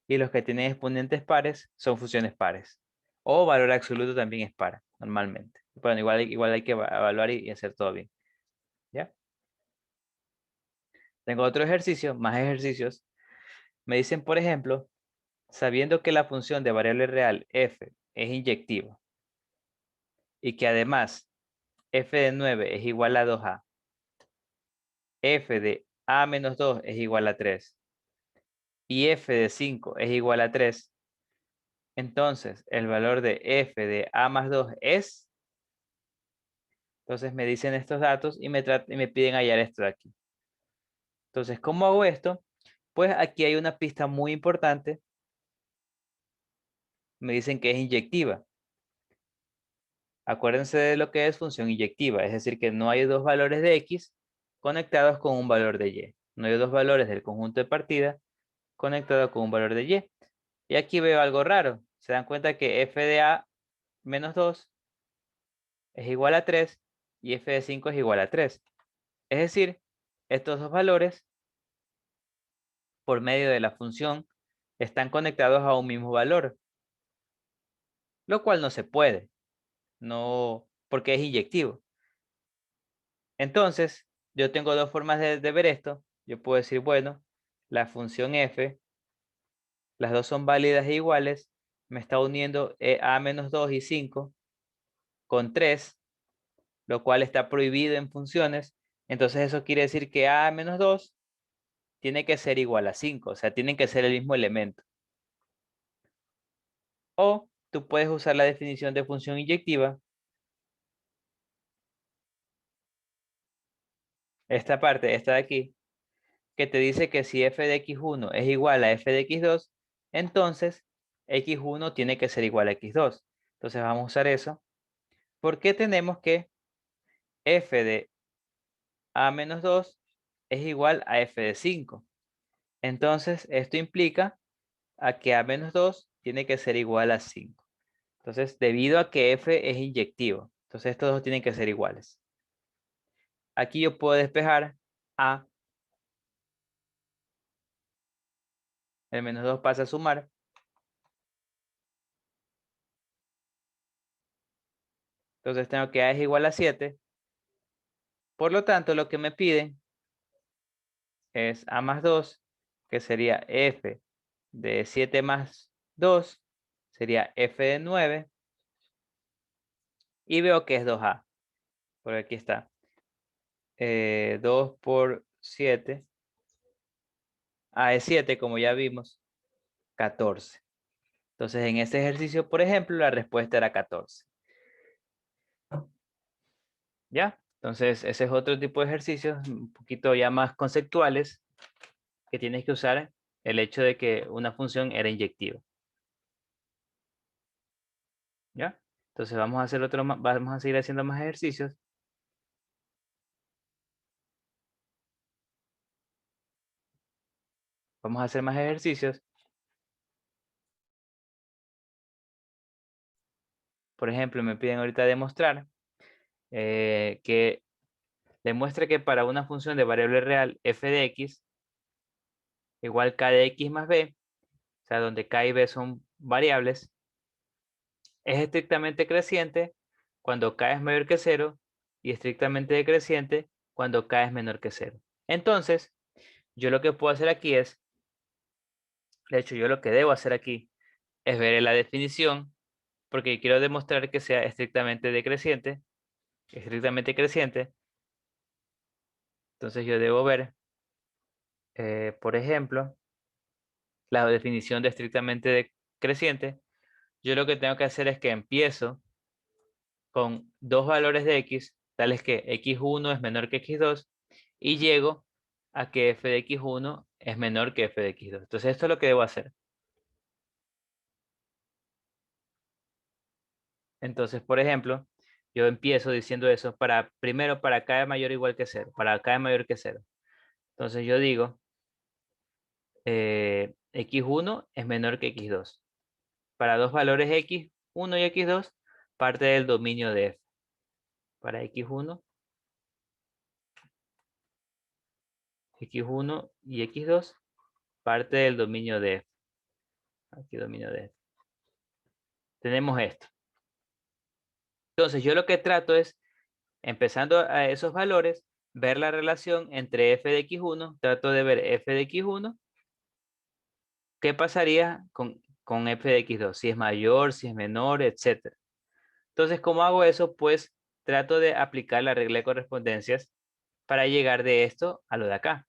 y los que tienen exponentes pares son funciones pares. O valor absoluto también es par, normalmente. Bueno, igual hay que evaluar y hacer todo bien. ¿Ya? Tengo otro ejercicio, más ejercicios. Me dicen, por ejemplo, sabiendo que la función de variable real f es inyectiva y que además f de 9 es igual a 2a, f de a menos 2 es igual a 3 y f de 5 es igual a 3, entonces el valor de f de a más 2 es... Entonces me dicen estos datos y me piden hallar esto de aquí. Entonces, ¿cómo hago esto? Pues aquí hay una pista muy importante. Me dicen que es inyectiva. Acuérdense de lo que es función inyectiva, es decir, que no hay dos valores de x conectados con un valor de y. No hay dos valores del conjunto de partida conectados con un valor de y. Y aquí veo algo raro. Se dan cuenta que f de a menos 2 es igual a 3 y f de 5 es igual a 3. Es decir, estos dos valores, por medio de la función, están conectados a un mismo valor, lo cual no se puede, no, porque es inyectivo. Entonces, yo tengo dos formas de ver esto. Yo puedo decir, bueno, la función f, las dos son válidas e iguales, me está uniendo a menos 2 y 5 con 3, lo cual está prohibido en funciones. Entonces eso quiere decir que a menos 2 tiene que ser igual a 5, o sea, tienen que ser el mismo elemento. O tú puedes usar la definición de función inyectiva. Esta parte, esta de aquí, que te dice que si f de x1 es igual a f de x2, entonces x1 tiene que ser igual a x2. Entonces vamos a usar eso. Porque tenemos que f de a menos 2 es igual a f de 5. Entonces esto implica a que a menos 2 tiene que ser igual a 5. Entonces, debido a que f es inyectivo, entonces estos dos tienen que ser iguales. Aquí yo puedo despejar a, el menos 2 pasa a sumar. Entonces tengo que a es igual a 7. Por lo tanto, lo que me piden es a más 2, que sería f de 7 más 2, sería f de 9. Y veo que es 2a. Por aquí está. 2 por 7. A es 7, como ya vimos. 14. Entonces, en este ejercicio, por ejemplo, la respuesta era 14. ¿Ya? Entonces, ese es otro tipo de ejercicios, un poquito ya más conceptuales, que tienes que usar el hecho de que una función era inyectiva. ¿Ya? Entonces, vamos a hacer vamos a seguir haciendo más ejercicios. Vamos a hacer más ejercicios. Por ejemplo, me piden ahorita demostrar que demuestre que para una función de variable real f de x igual k de x más b, o sea, donde k y b son variables, es estrictamente creciente cuando k es mayor que 0 y estrictamente decreciente cuando k es menor que 0. Entonces, yo lo que puedo hacer aquí es, de hecho, yo lo que debo hacer aquí es ver la definición, porque quiero demostrar que sea estrictamente decreciente, estrictamente creciente. Entonces yo debo ver, por ejemplo, la definición de estrictamente decreciente. Yo lo que tengo que hacer es que empiezo con dos valores de x, tales que x1 es menor que x2, y llego a que f de x1 es menor que f de x2. Entonces esto es lo que debo hacer. Entonces, por ejemplo, yo empiezo diciendo eso primero para k es mayor o igual que 0, para k es mayor que 0. Entonces yo digo, x1 es menor que x2. Para dos valores x1 y x2, parte del dominio de f. Para x1 y x2, parte del dominio de f. Aquí dominio de f. Tenemos esto. Entonces yo lo que trato es, empezando a esos valores, ver la relación entre f de x1, trato de ver f de x1, qué pasaría con f de x2, si es mayor, si es menor, etc. Entonces, ¿cómo hago eso? Pues trato de aplicar la regla de correspondencias para llegar de esto a lo de acá.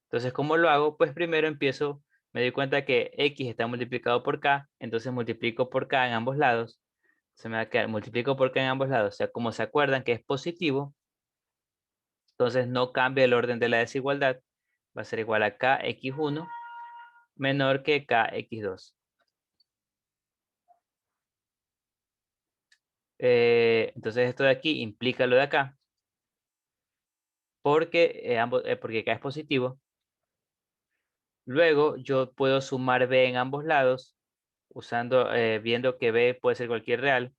Entonces, ¿cómo lo hago? Pues primero empiezo, me doy cuenta que x está multiplicado por k, entonces multiplico por k en ambos lados. Se me va a quedar, multiplico por k en ambos lados. O sea, como se acuerdan que es positivo, entonces no cambia el orden de la desigualdad. Va a ser igual a kx1 menor que kx2. Entonces esto de aquí implica lo de acá, porque k es positivo. Luego yo puedo sumar b en ambos lados, viendo que b puede ser cualquier real.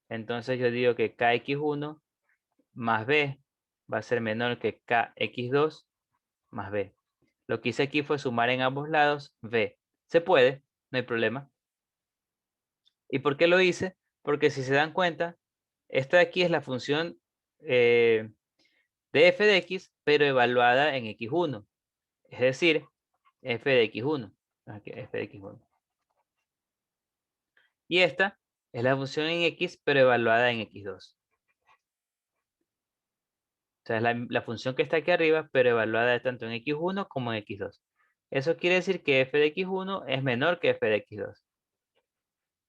Entonces yo digo que kx1 más b va a ser menor que kx2 más b. Lo que hice aquí fue sumar en ambos lados b. Se puede, no hay problema. ¿Y por qué lo hice? Porque si se dan cuenta, esta de aquí es la función de f de x, pero evaluada en x1. Es decir, f de x1. Aquí, f de x1. Y esta es la función en x, pero evaluada en x2. O sea, es la función que está aquí arriba, pero evaluada tanto en x1 como en x2. Eso quiere decir que f de x1 es menor que f de x2.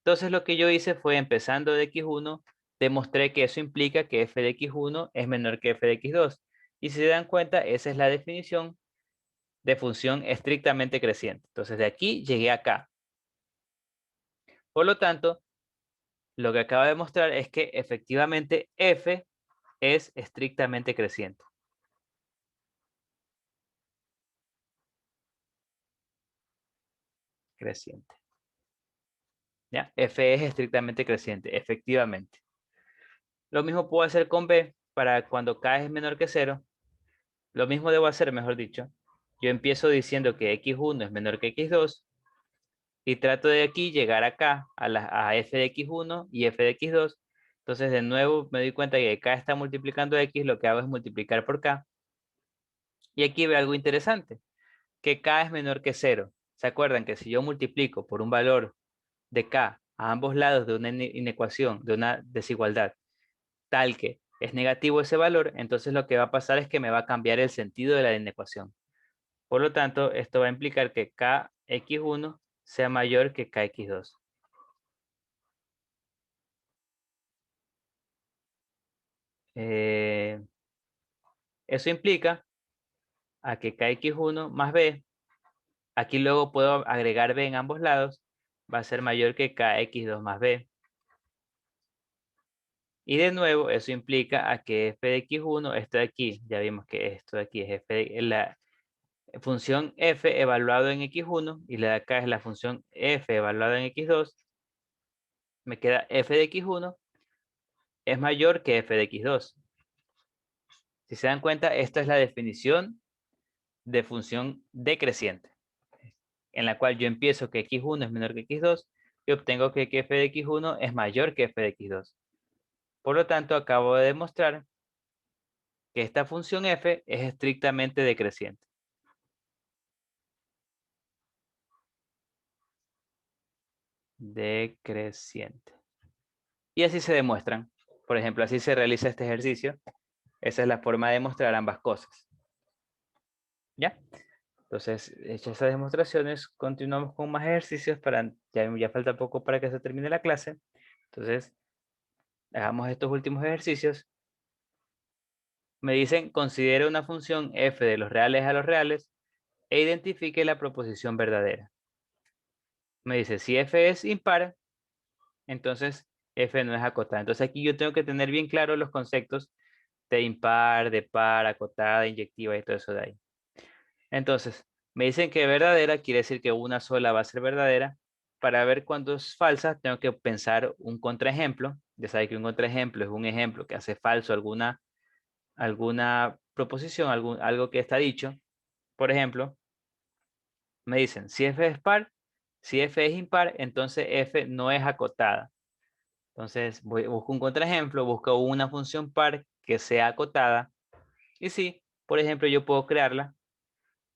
Entonces lo que yo hice fue, empezando de x1, demostré que eso implica que f de x1 es menor que f de x2. Y si se dan cuenta, esa es la definición de función estrictamente creciente. Entonces de aquí llegué acá. Por lo tanto, lo que acabo de mostrar es que efectivamente f es estrictamente creciente. Creciente. ¿Ya? F es estrictamente creciente, efectivamente. Lo mismo puedo hacer con B para cuando K es menor que 0. Lo mismo debo hacer, mejor dicho. Yo empiezo diciendo que x1 es menor que x2 y trato de aquí llegar acá a f de x1 y f de x2. Entonces de nuevo me doy cuenta que K está multiplicando x, lo que hago es multiplicar por K. Y aquí veo algo interesante, que K es menor que 0. ¿Se acuerdan que si yo multiplico por un valor de K a ambos lados de una inecuación, de una desigualdad, tal que es negativo ese valor, entonces lo que va a pasar es que me va a cambiar el sentido de la inecuación. Por lo tanto, esto va a implicar que kx1 sea mayor que kx2. Eso implica a que kx1 más b, aquí luego puedo agregar b en ambos lados, va a ser mayor que kx2 más b. Y de nuevo, eso implica a que f de x1, esto de aquí, ya vimos que esto de aquí es f de, la función f evaluado en x1, y la de acá es la función f evaluada en x2, me queda f de x1 es mayor que f de x2. Si se dan cuenta, esta es la definición de función decreciente, en la cual yo empiezo que x1 es menor que x2 y obtengo que f de x1 es mayor que f de x2. Por lo tanto, acabo de demostrar que esta función f es estrictamente decreciente. Decreciente. Y así se demuestran. Por ejemplo, así se realiza este ejercicio. Esa es la forma de demostrar ambas cosas. ¿Ya? Entonces, hechas esas demostraciones, continuamos con más ejercicios para, ya falta poco para que se termine la clase. Entonces, hagamos estos últimos ejercicios. Me dicen, considere una función f de los reales a los reales e identifique la proposición verdadera. Me dice, si f es impar, entonces f no es acotada. Entonces aquí yo tengo que tener bien claro los conceptos de impar, de par, acotada, inyectiva y todo eso de ahí. Entonces, me dicen que verdadera quiere decir que una sola va a ser verdadera. Para ver cuándo es falsa, tengo que pensar un contraejemplo. Ya sabes que un contraejemplo es un ejemplo que hace falso alguna proposición, algo que está dicho. Por ejemplo, me dicen, si f es par, si f es impar, entonces f no es acotada. Entonces, busco un contraejemplo, busco una función par que sea acotada. Y sí, por ejemplo, yo puedo crearla.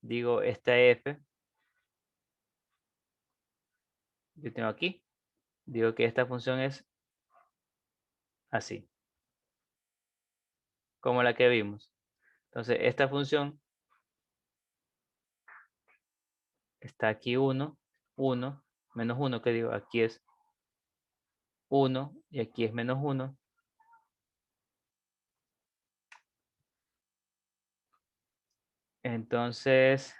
Digo, esta f, yo tengo aquí, digo que esta función es así, como la que vimos. Entonces, esta función está aquí 1, 1, menos 1, que digo, aquí es 1 y aquí es menos 1. Entonces,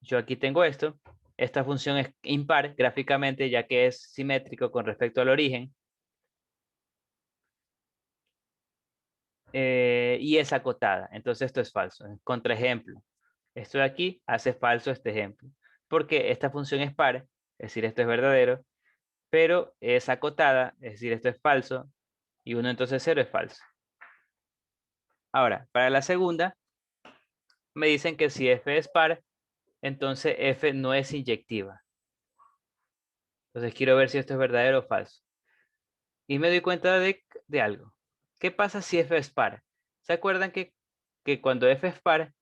yo aquí tengo esto. Esta función es impar gráficamente, ya que es simétrico con respecto al origen. Y es acotada. Entonces esto es falso. Contraejemplo. Esto de aquí hace falso este ejemplo. Porque esta función es par, es decir, esto es verdadero, pero es acotada, es decir, esto es falso, y 1 entonces 0 es falso. Ahora, para la segunda, me dicen que si f es par, entonces f no es inyectiva. Entonces quiero ver si esto es verdadero o falso. Y me doy cuenta de algo. ¿Qué pasa si f es par? ¿Se acuerdan que cuando f es par,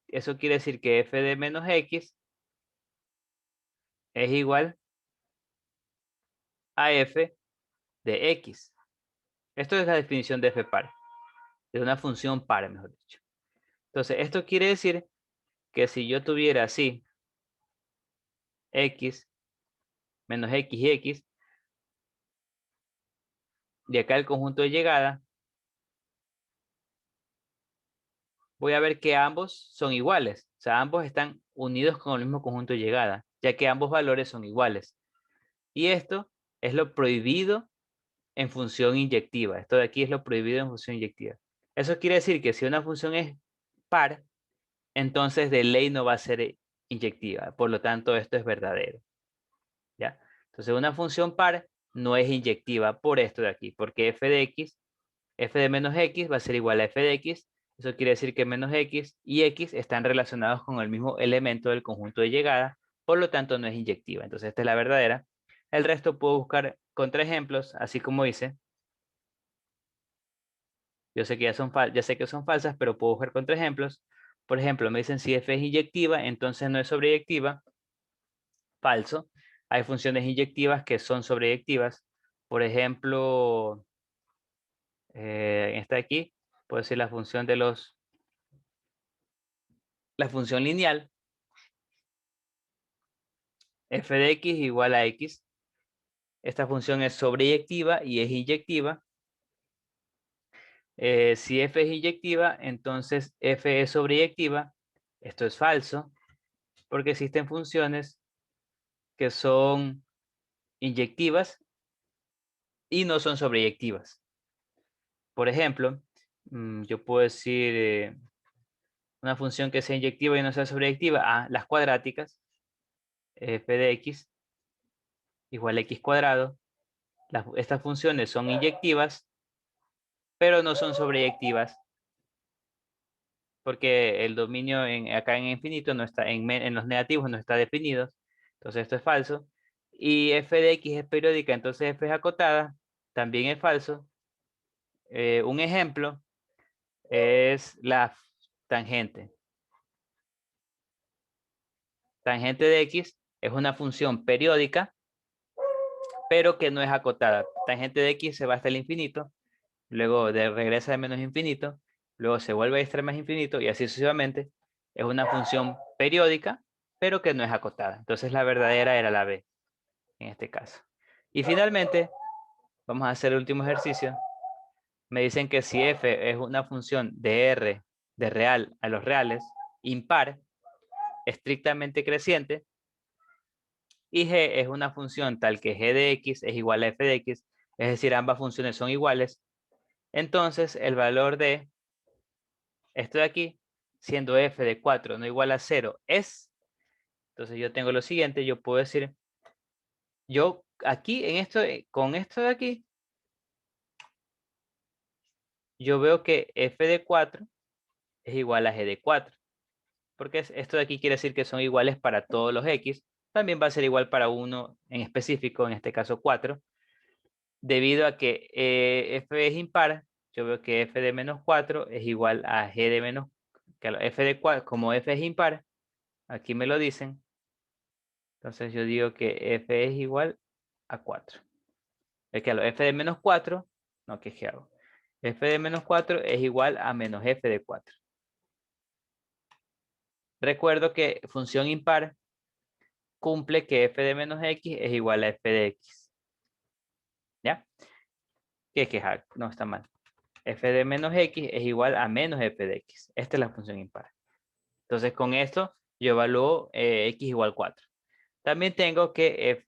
eso quiere decir que f de menos x es igual a f de x? Esto es la definición de f par, de una función par, mejor dicho. Entonces, esto quiere decir que si yo tuviera así x menos x y x, de acá el conjunto de llegada, voy a ver que ambos son iguales. O sea, ambos están unidos con el mismo conjunto de llegada, ya que ambos valores son iguales. Y esto es lo prohibido en función inyectiva. Esto de aquí es lo prohibido en función inyectiva. Eso quiere decir que si una función es par, entonces de ley no va a ser inyectiva. Por lo tanto, esto es verdadero. ¿Ya? Entonces, una función par no es inyectiva por esto de aquí, porque f de x, f de menos x va a ser igual a f de x. Eso quiere decir que menos x y x están relacionados con el mismo elemento del conjunto de llegada, por lo tanto no es inyectiva. Entonces, esta es la verdadera. El resto puedo buscar contraejemplos, así como hice. Yo sé que ya sé que son falsas, pero puedo buscar contraejemplos. Por ejemplo, me dicen si f es inyectiva, entonces no es sobreyectiva. Falso. Hay funciones inyectivas que son sobreyectivas. Por ejemplo, en esta de aquí, puedo decir la función la función lineal. f de x igual a x. Esta función es sobreyectiva y es inyectiva. Si f es inyectiva, entonces f es sobreyectiva. Esto es falso, porque existen funciones que son inyectivas y no son sobreyectivas. Por ejemplo, yo puedo decir una función que sea inyectiva y no sea sobreyectiva. Las cuadráticas, f de x igual a x cuadrado. Estas funciones son inyectivas, pero no son sobreyectivas, porque el dominio acá en infinito no está, en los negativos no está definido. Entonces esto es falso. Y f de x es periódica, entonces f es acotada, también es falso. Un ejemplo es la tangente. Tangente de x es una función periódica, pero que no es acotada. Tangente de x se va hasta el infinito, luego regresa de menos infinito, luego se vuelve a extremo más infinito y así sucesivamente. Es una función periódica, pero que no es acotada. Entonces la verdadera era la b, en este caso. Y finalmente, vamos a hacer el último ejercicio. Me dicen que si f es una función de r, de real a los reales, impar, estrictamente creciente, y g es una función tal que g de x es igual a f de x, es decir, ambas funciones son iguales, entonces el valor de esto de aquí, siendo f de 4 no igual a 0, es, entonces yo tengo lo siguiente, yo puedo decir, yo aquí, con esto de aquí, yo veo que f de 4 es igual a g de 4, porque esto de aquí quiere decir que son iguales para todos los x, también va a ser igual para uno en específico, en este caso 4, debido a que f es impar, yo veo que f de menos 4 es igual a g de menos, f de 4, como f es impar, aquí me lo dicen, entonces yo digo que f es igual a 4. Es que f de menos 4, no, ¿qué hago? F de menos 4 es igual a menos f de 4. Recuerdo que función impar cumple que f de menos x es igual a f de x. ¿Ya? ¿Qué quejar? No, está mal. F de menos x es igual a menos f de x. Esta es la función impar. Entonces con esto yo evalúo x igual 4. También tengo que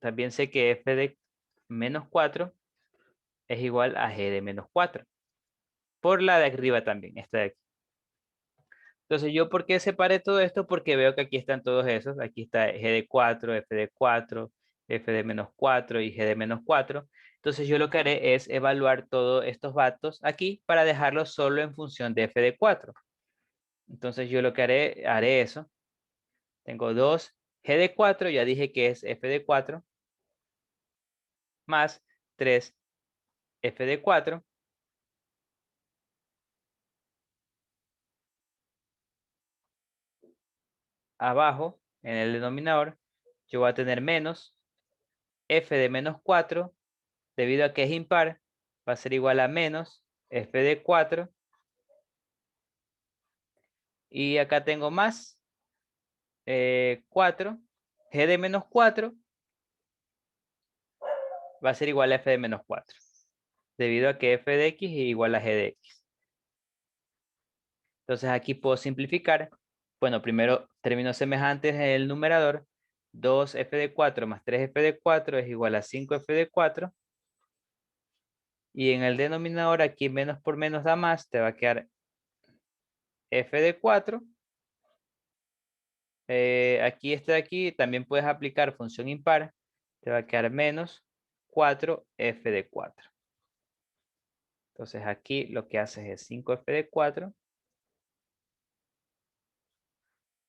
también sé que f de menos 4 es igual a g de menos 4. Por la de arriba también, esta de aquí. Entonces, ¿yo por qué separé todo esto? Porque veo que aquí están todos esos. Aquí está g de 4, f de 4, f de menos 4 y g de menos 4. Entonces, yo lo que haré es evaluar todos estos datos aquí para dejarlos solo en función de f de 4. Entonces, yo lo que haré eso. Tengo 2 g de 4, ya dije que es f de 4, más 3 f de 4. Abajo, en el denominador, yo voy a tener menos f de menos 4, debido a que es impar, va a ser igual a menos f de 4. Y acá tengo más 4. G de menos 4 va a ser igual a f de menos 4. Debido a que f de x es igual a g de x. Entonces aquí puedo simplificar. Bueno, primero términos semejantes en el numerador. 2f de 4 más 3f de 4 es igual a 5f de 4. Y en el denominador aquí menos por menos da más. Te va a quedar f de 4. Aquí está aquí. También puedes aplicar función impar. Te va a quedar menos 4f de 4. Entonces aquí lo que haces es 5f de 4.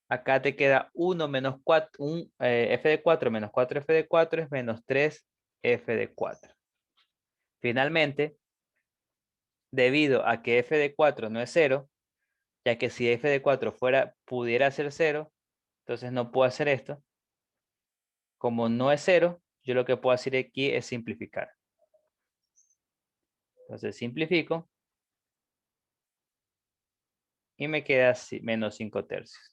Acá te queda 1 menos 4, f de 4 menos 4f de 4 es menos 3f de 4. Finalmente, debido a que f de 4 no es 0, ya que si f de 4 pudiera ser 0, entonces no puedo hacer esto. Como no es 0, yo lo que puedo hacer aquí es simplificar. Entonces simplifico. Y me queda menos 5 tercios.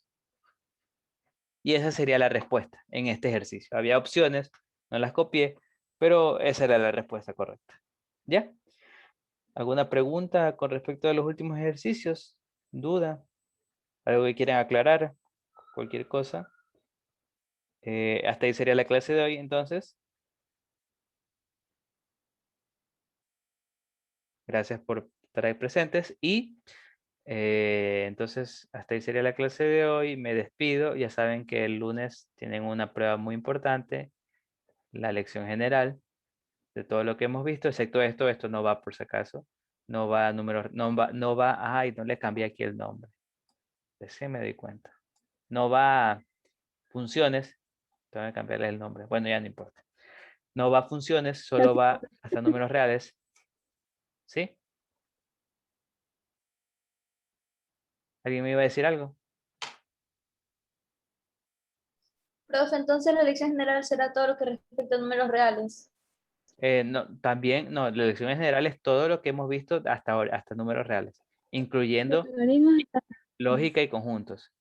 Y esa sería la respuesta en este ejercicio. Había opciones, no las copié, pero esa era la respuesta correcta. ¿Ya? ¿Alguna pregunta con respecto a los últimos ejercicios? ¿Duda? ¿Algo que quieran aclarar? Cualquier cosa. Hasta ahí sería la clase de hoy, entonces. Gracias por estar ahí presentes. Y entonces, hasta ahí sería la clase de hoy. Me despido. Ya saben que el lunes tienen una prueba muy importante, la lección general de todo lo que hemos visto, excepto esto. Esto no va por si acaso. No va a números, no va, ay, no le cambié aquí el nombre. Recién me doy cuenta. No va a funciones. Tengo que cambiarle el nombre. Bueno, ya no importa. No va a funciones, solo va hasta números reales. ¿Sí? ¿Alguien me iba a decir algo? Profe, entonces la elección general será todo lo que respecta a números reales. No, también, no, la elección general es todo lo que hemos visto hasta ahora, hasta números reales, incluyendo lógica y conjuntos.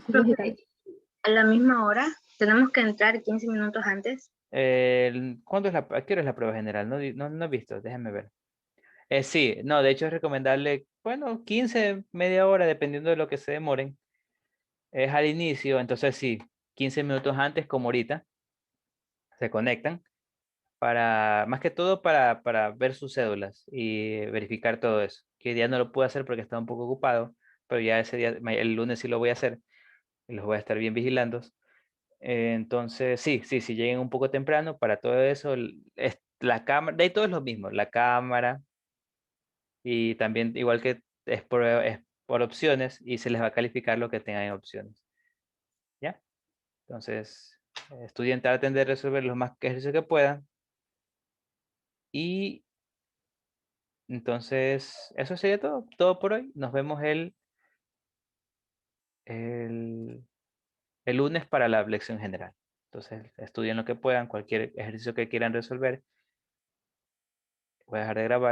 Profe, a la misma hora, tenemos que entrar 15 minutos antes. ¿Cuándo es a qué hora es la prueba general? No, no he visto, déjenme ver. Sí, no, de hecho es recomendable, bueno, 15, media hora, dependiendo de lo que se demoren. Es al inicio, entonces sí, 15 minutos antes, como ahorita, se conectan para, más que todo para ver sus cédulas y verificar todo eso. Que ya no lo puedo hacer porque estaba un poco ocupado, pero ya ese día, el lunes sí lo voy a hacer y los voy a estar bien vigilando. Entonces, sí, lleguen un poco temprano para todo eso. La cámara, de ahí todo es lo mismo, la cámara y también igual que es por opciones y se les va a calificar lo que tengan en opciones. ¿Ya? Entonces, estudien, traten de resolver los más ejercicios que puedan. Y entonces, eso sería todo por hoy. Nos vemos el, el lunes para la lección general. Entonces, estudien lo que puedan, cualquier ejercicio que quieran resolver. Voy a dejar de grabar.